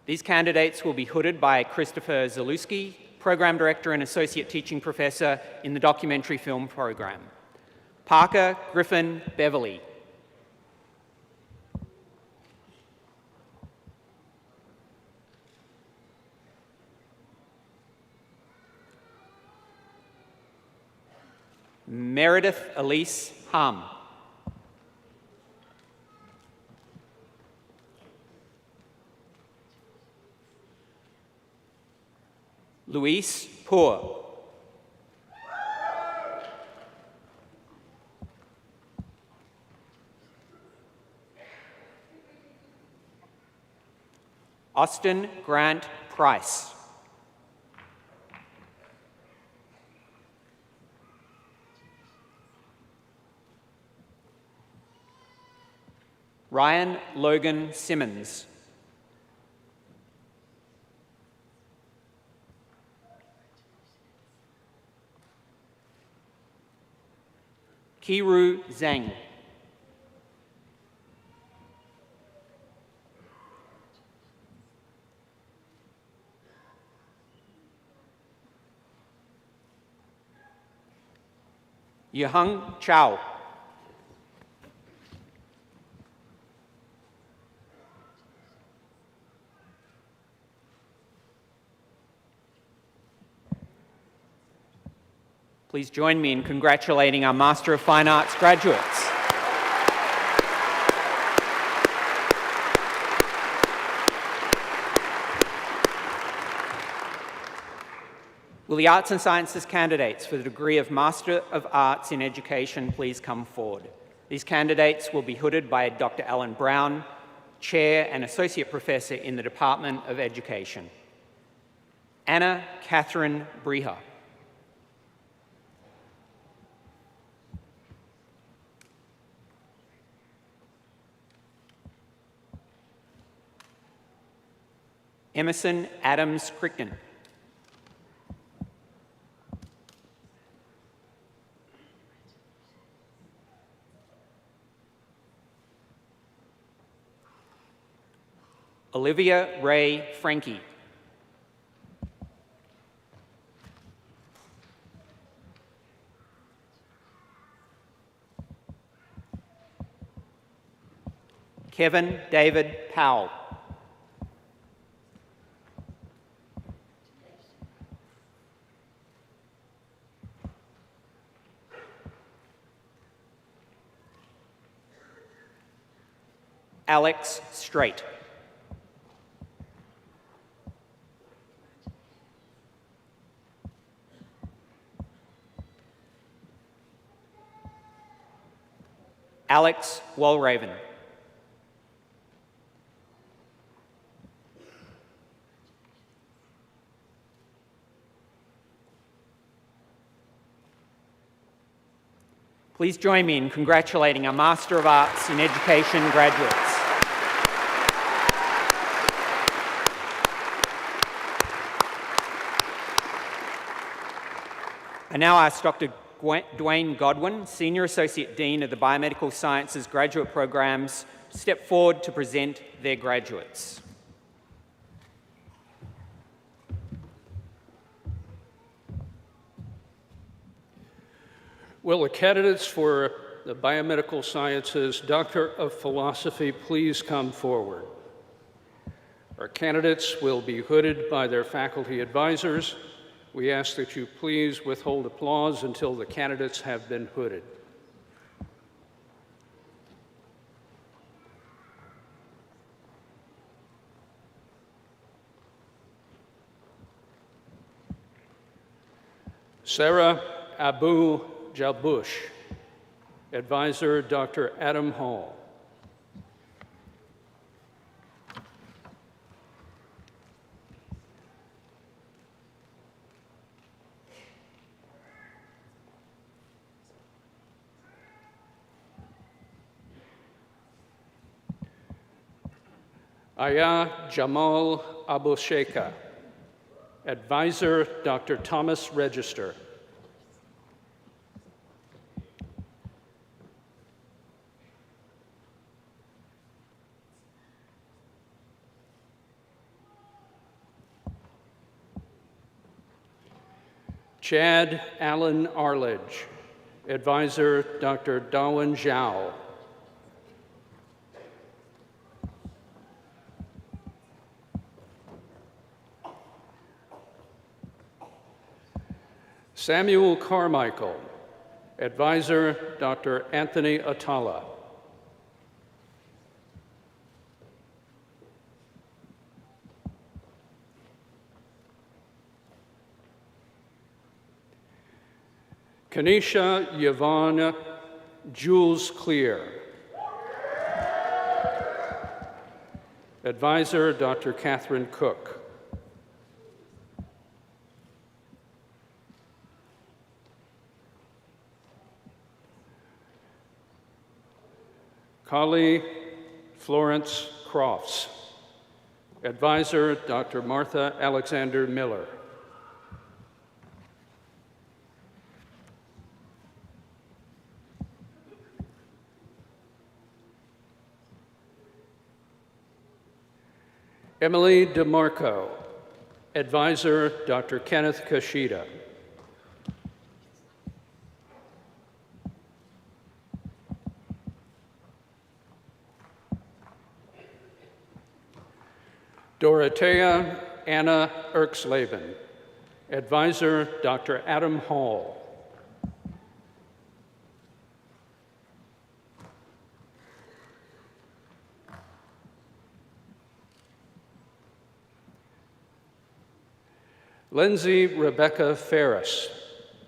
These candidates will be hooded by Christopher Zalewski, Program Director and Associate Teaching Professor in the Documentary Film Program. Parker Griffin Beverly. Meredith Elise Hum. Luis Poor. Austin Grant Price. Ryan Logan Simmons. Kiru Zhang. Yehung Chow. Please join me in congratulating our Master of Fine Arts graduates. Will the Arts and Sciences candidates for the degree of Master of Arts in Education please come forward? These candidates will be hooded by Dr. Alan Brown, Chair and Associate Professor in the Department of Education. Anna Catherine Breha. Emerson Adams Crichton. Olivia Ray Frankie. Kevin David Powell. Alex Straight. Alex Walraven. Please join me in congratulating our Master of Arts in Education graduates. I now ask Dr. Dwayne Godwin, Senior Associate Dean of the Biomedical Sciences graduate programs, to step forward to present their graduates. Will the candidates for the Biomedical Sciences Doctor of Philosophy please come forward? Our candidates will be hooded by their faculty advisors. We ask that you please withhold applause until the candidates have been hooded. Sarah Abu Jalbush, advisor Dr. Adam Hall. Aya Jamal Abusheika. Advisor, Dr. Thomas Register. Chad Allen Arledge. Advisor, Dr. Dawen Zhao. Samuel Carmichael. Advisor, Dr. Anthony Atala. Kanisha Yvonne Jules Clear. Advisor, Dr. Catherine Cook. Kali Florence Crofts. Advisor, Dr. Martha Alexander Miller. Emily DeMarco. Advisor, Dr. Kenneth Kashida. Dorothea Anna Erksleben. Advisor, Dr. Adam Hall. Lindsay Rebecca Ferris.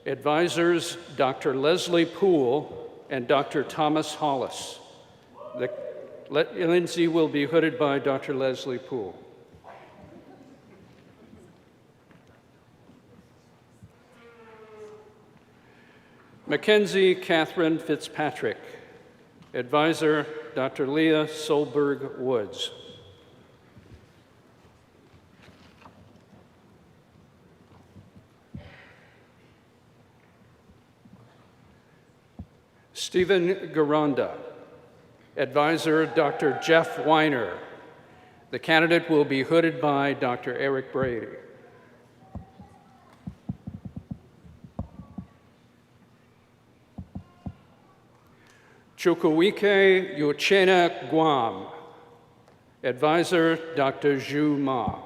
Advisors, Dr. Leslie Poole and Dr. Thomas Hollis. Lindsay will be hooded by Dr. Leslie Poole. Mackenzie Catherine Fitzpatrick. Advisor, Dr. Leah Solberg Woods. Stephen Garanda. Advisor, Dr. Jeff Weiner. The candidate will be hooded by Dr. Eric Brady. Chukwuike Uchenna Guam. Advisor, Dr. Zhu Ma.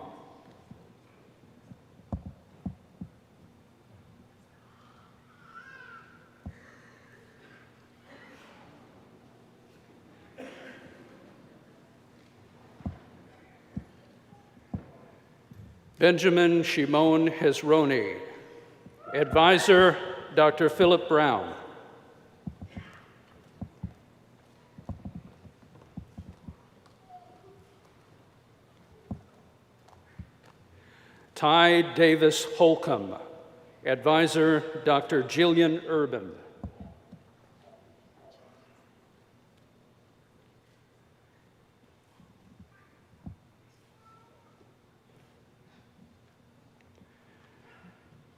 Benjamin Shimon Hezroni. Advisor, Dr. Philip Brown. Ty Davis Holcomb. Advisor, Dr. Jillian Urban.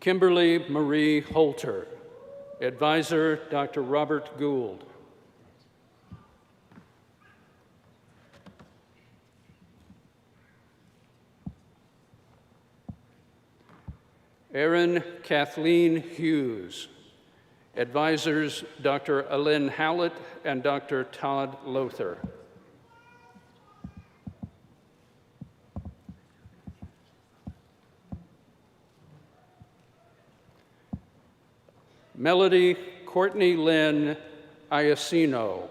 Kimberly Marie Holter. Advisor, Dr. Robert Gould. Erin Kathleen Hughes. Advisors, Dr. Alyn Howlett and Dr. Todd Lothar. Melody Courtney Lynn Iacino.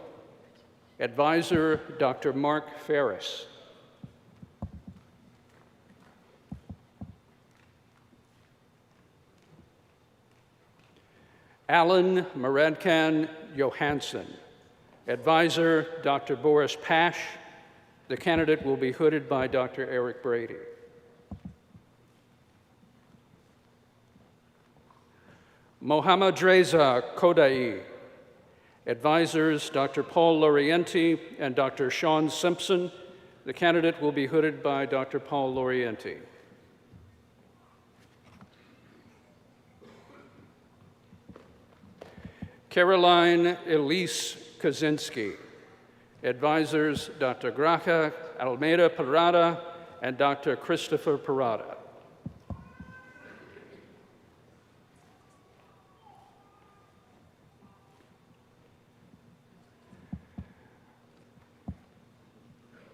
Advisor, Dr. Mark Ferris. Alan Maradkan Johansson. Advisor, Dr. Boris Pash. The candidate will be hooded by Dr. Eric Brady. Mohammad Reza Kodai. Advisors, Dr. Paul Lorienti and Dr. Sean Simpson. The candidate will be hooded by Dr. Paul Lorienti. Caroline Elise Kaczynski. Advisors, Dr. Graca Almeida Parada and Dr. Christopher Parada.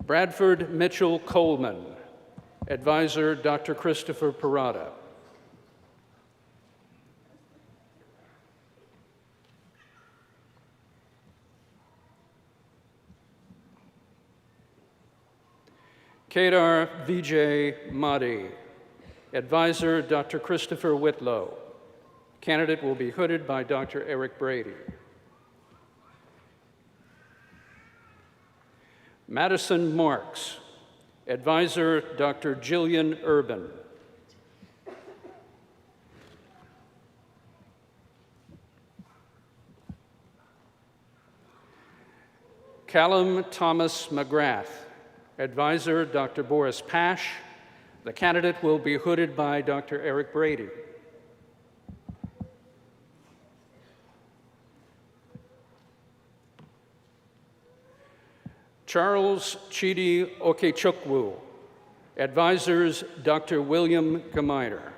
Bradford Mitchell Coleman. Advisor, Dr. Christopher Parada. Kedar Vijay Madi. Advisor, Dr. Christopher Whitlow. Candidate will be hooded by Dr. Eric Brady. Madison Marks. Advisor, Dr. Jillian Urban. Callum Thomas McGrath. Advisor, Dr. Boris Pash. The candidate will be hooded by Dr. Eric Brady. Charles Chidi Okechukwu. Advisors, Dr. William Geminer.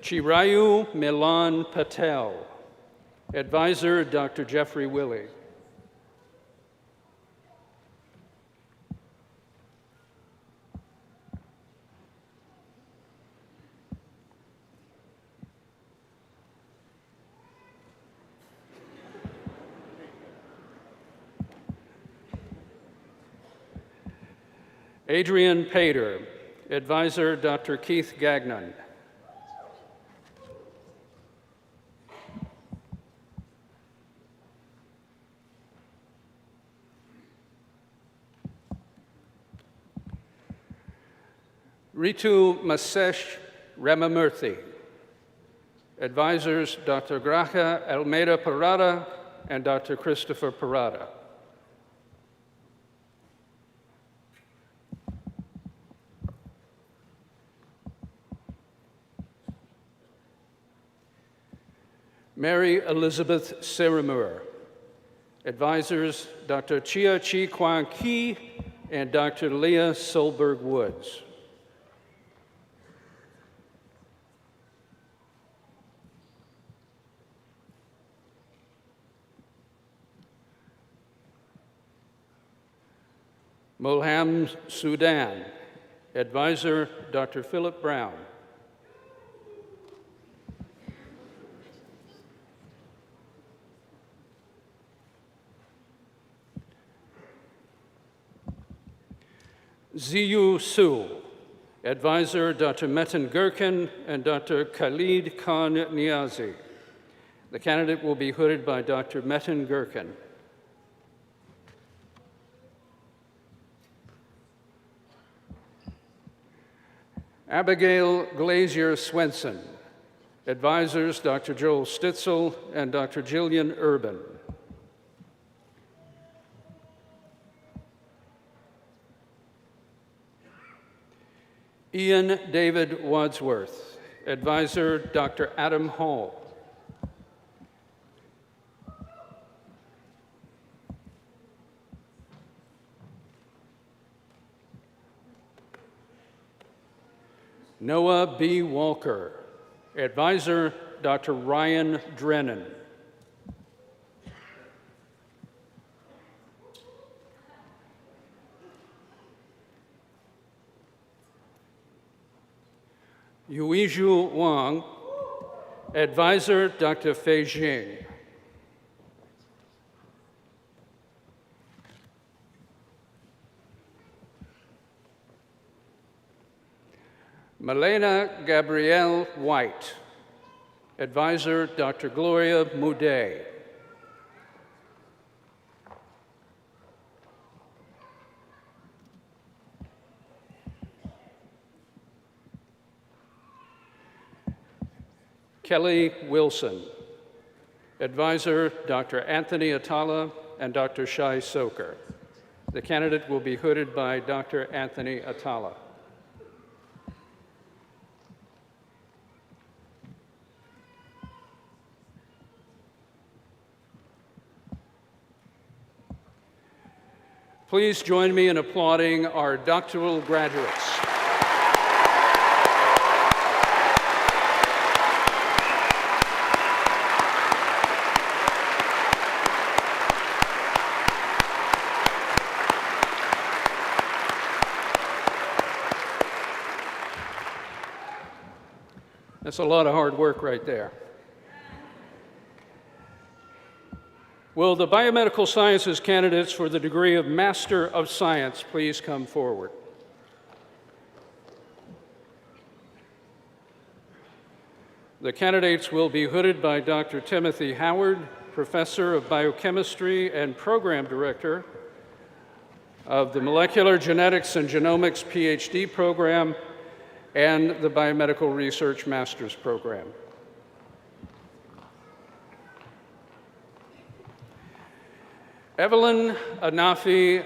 Chirayu Milan Patel. Advisor, Dr. Jeffrey Willey. Adrian Pater. Advisor, Dr. Keith Gagnon. Ritu Masesh Ramamurthy. Advisors, Dr. Graca Almeida Parada and Dr. Christopher Parada. Mary Elizabeth Seramur. Advisors, Dr. Chia Chi Kwang Ki and Dr. Leah Solberg Woods. Mulham Sudan. Advisor, Dr. Philip Brown. Ziyu Su. Advisor, Dr. Metin Gurkin and Dr. Khalid Khan Niazi. The candidate will be hooded by Dr. Metin Gurkin. Abigail Glazier Swenson. Advisors, Dr. Joel Stitzel and Dr. Jillian Urban. Ian David Wadsworth. Advisor, Dr. Adam Hall. Noah B. Walker. Advisor, Dr. Ryan Drennan. Yuizhu Wang. Advisor, Dr. Fei Jing. Malena Gabrielle White. Advisor, Dr. Gloria Moudet. Kelly Wilson. Advisor, Dr. Anthony Atala and Dr. Shai Soker. The candidate will be hooded by Dr. Anthony Atala. Please join me in applauding our doctoral graduates. That's a lot of hard work right there. Will the biomedical sciences candidates for the degree of Master of Science please come forward? The candidates will be hooded by Dr. Timothy Howard, Professor of Biochemistry and Program Director of the Molecular Genetics and Genomics PhD program and the Biomedical Research Master's program. Evelyn Anafi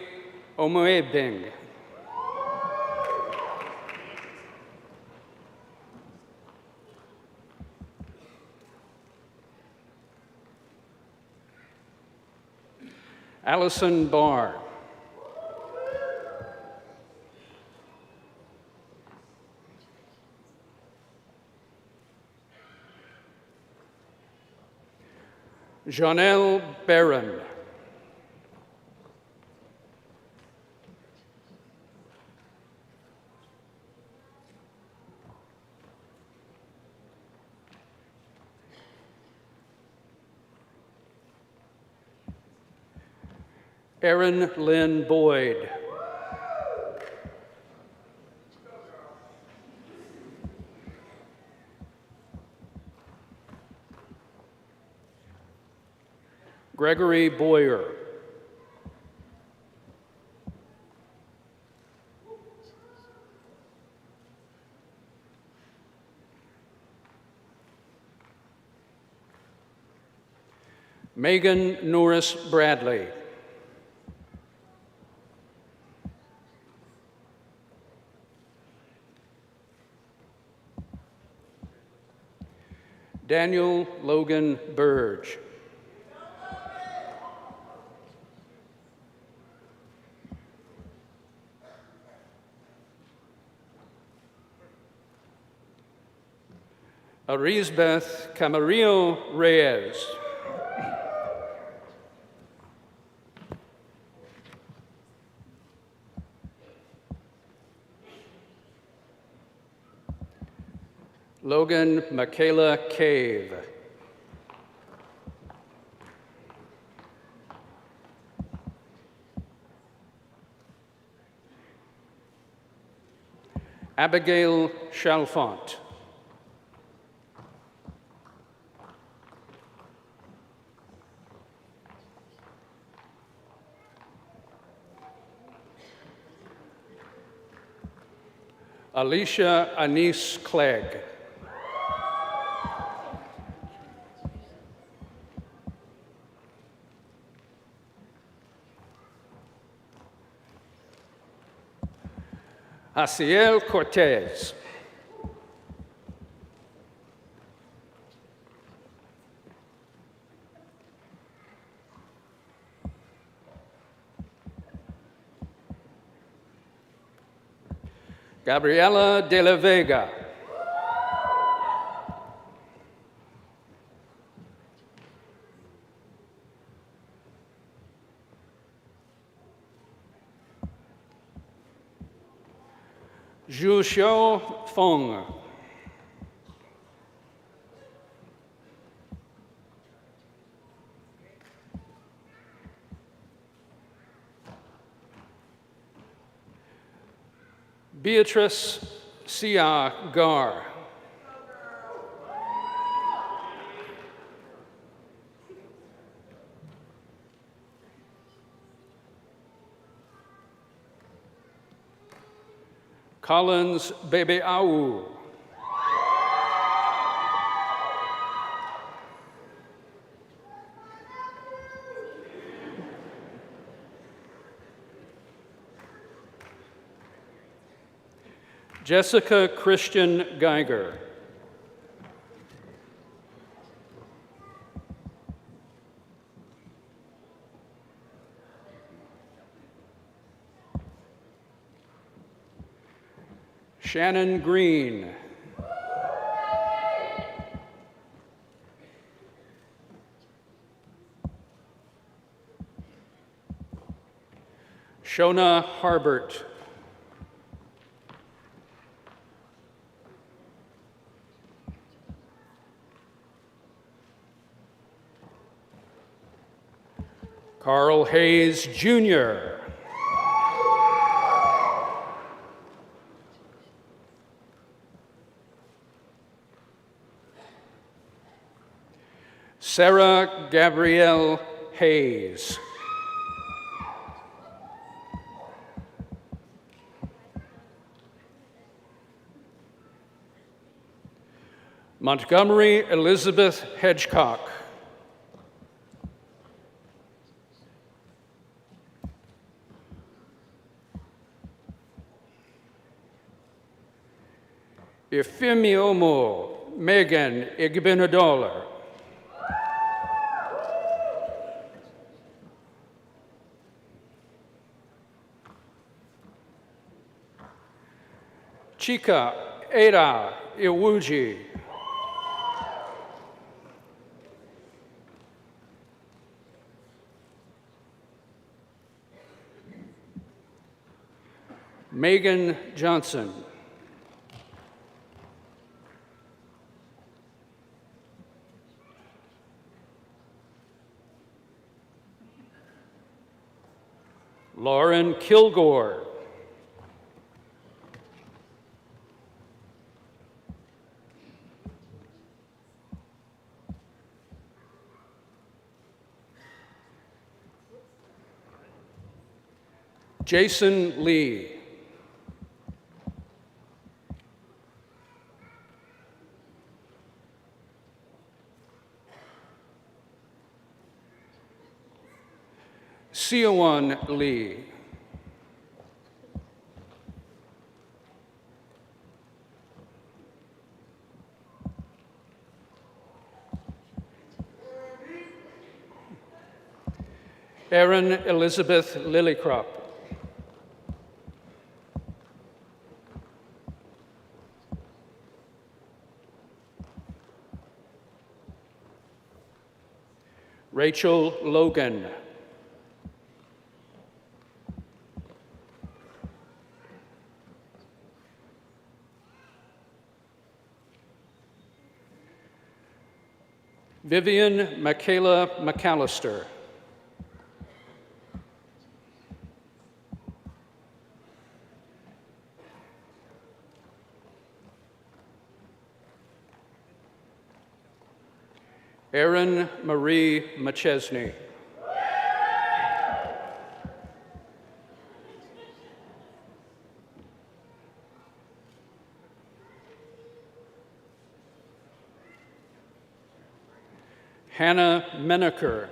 Omoebeng. Allison Barr. Janelle Barron. Erin Lynn Boyd. Gregory Boyer. Megan Norris Bradley. Daniel Logan Burge. Arizbeth Camarillo Reyes. Logan Michaela Cave. Abigail Chalfont. Alicia Anise Clegg. Asiel Cortez. Gabriela de la Vega. Zhu Xiao Feng. Beatrice Sia Gar. Collins Bebe Awu. Jessica Christian Geiger. Shannon Green. Shona Harbert. Carl Hayes, Jr. Sarah Gabrielle Hayes. Montgomery Elizabeth Hedgecock. Ifemiomo Megan Igbinadola. Chika Ada Iwuji. Megan Johnson. Lauren Kilgore. Jason Lee. Siowon Lee. Erin Elizabeth Lillycrop. Rachel Logan. Vivian Michaela McAllister. Erin Marie McChesney. Hannah Menaker.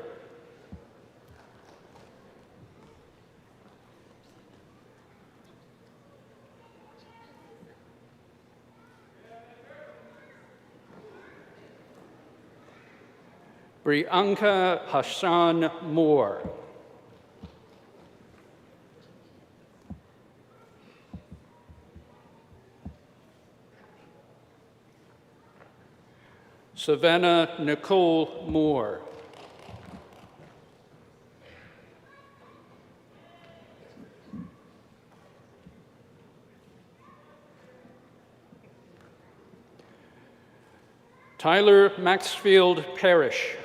Brianka Hassan Moore. Savannah Nicole Moore. Tyler Maxfield Parrish.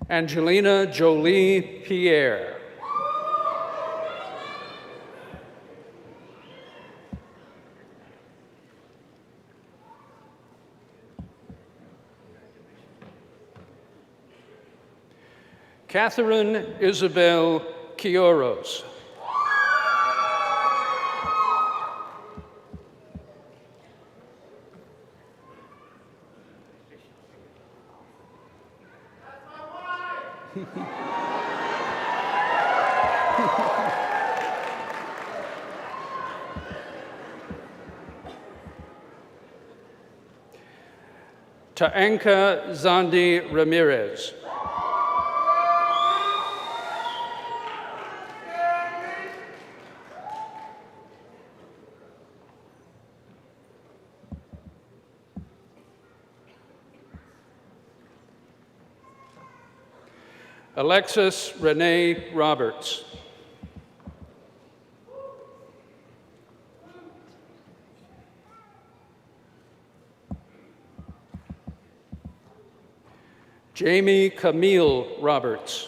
Angelina Jolie Pierre. Catherine Isabel Kioros. Taanka Zandi Ramirez. Alexis Renee Roberts. Jamie Camille Roberts.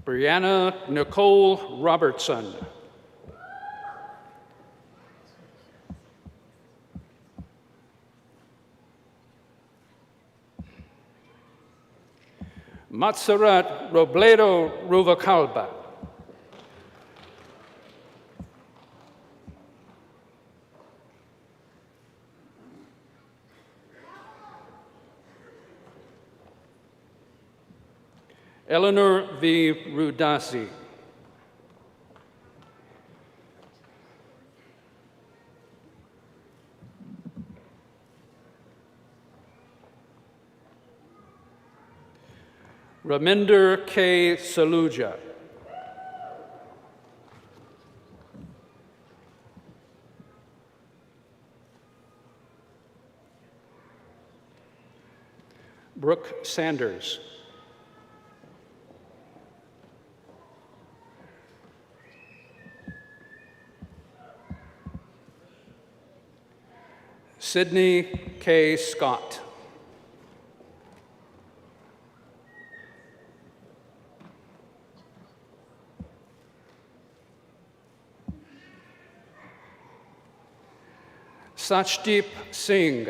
Brianna Nicole Robertson. Matsurat Robledo Ruvacalba. Eleanor V. Rudasi. Raminder K. Saluja. Brooke Sanders. Sydney K. Scott. Sachdeep Singh.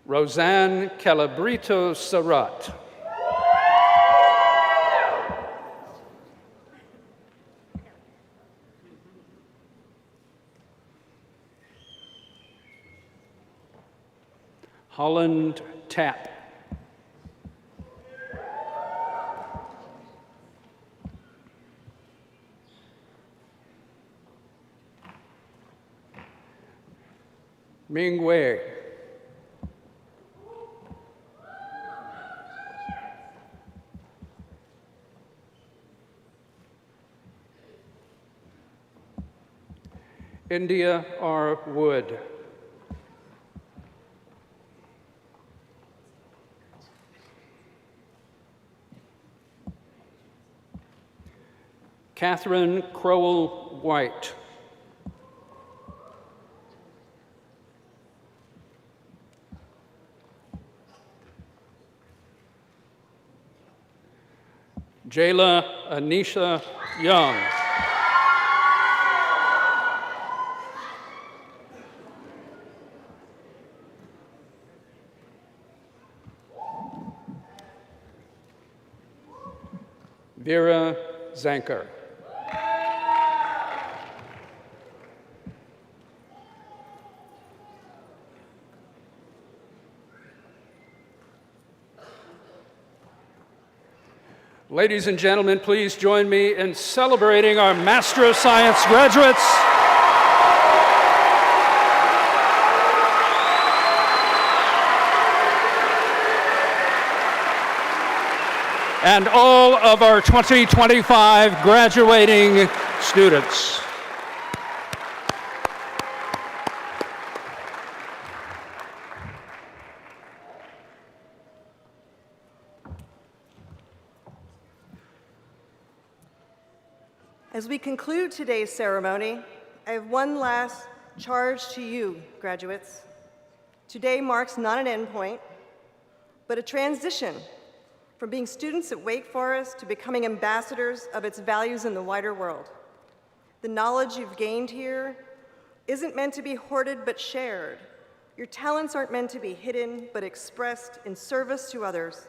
Roseanne Calabrito Sarat. Holland Tapp. Ming Wei. India R. Wood. Catherine Crowell White. Jayla Anisha Young. Vera Zanker. Ladies and gentlemen, please join me in celebrating our Master of Science graduates. And all of our 2025 graduating students. As we conclude today's ceremony, I have one last charge to you, graduates. Today marks not an endpoint, but a transition from being students at Wake Forest to becoming ambassadors of its values in the wider world. The knowledge you've gained here isn't meant to be hoarded but shared. Your talents aren't meant to be hidden but expressed in service to others.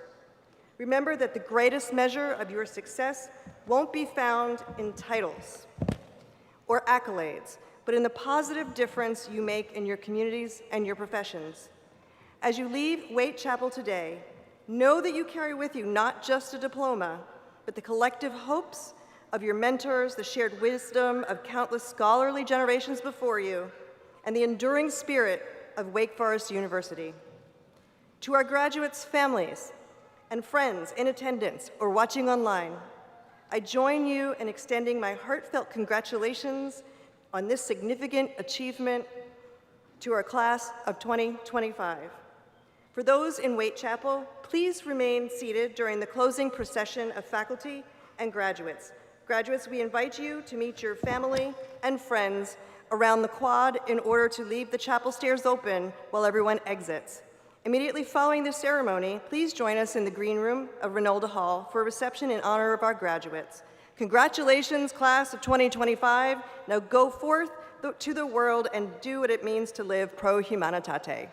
Remember that the greatest measure of your success won't be found in titles or accolades, but in the positive difference you make in your communities and your professions. As you leave Waite Chapel today, know that you carry with you not just a diploma, but the collective hopes of your mentors, the shared wisdom of countless scholarly generations before you, and the enduring spirit of Wake Forest University. To our graduates' families and friends in attendance or watching online, I join you in extending my heartfelt congratulations on this significant achievement to our class of 2025. For those in Waite Chapel, please remain seated during the closing procession of faculty and graduates. Graduates, we invite you to meet your family and friends around the quad in order to leave the chapel stairs open while everyone exits. Immediately following this ceremony, please join us in the green room of Renolda Hall for a reception in honor of our graduates. Congratulations, class of 2025. Now go forth to the world and do what it means to live pro humanitate.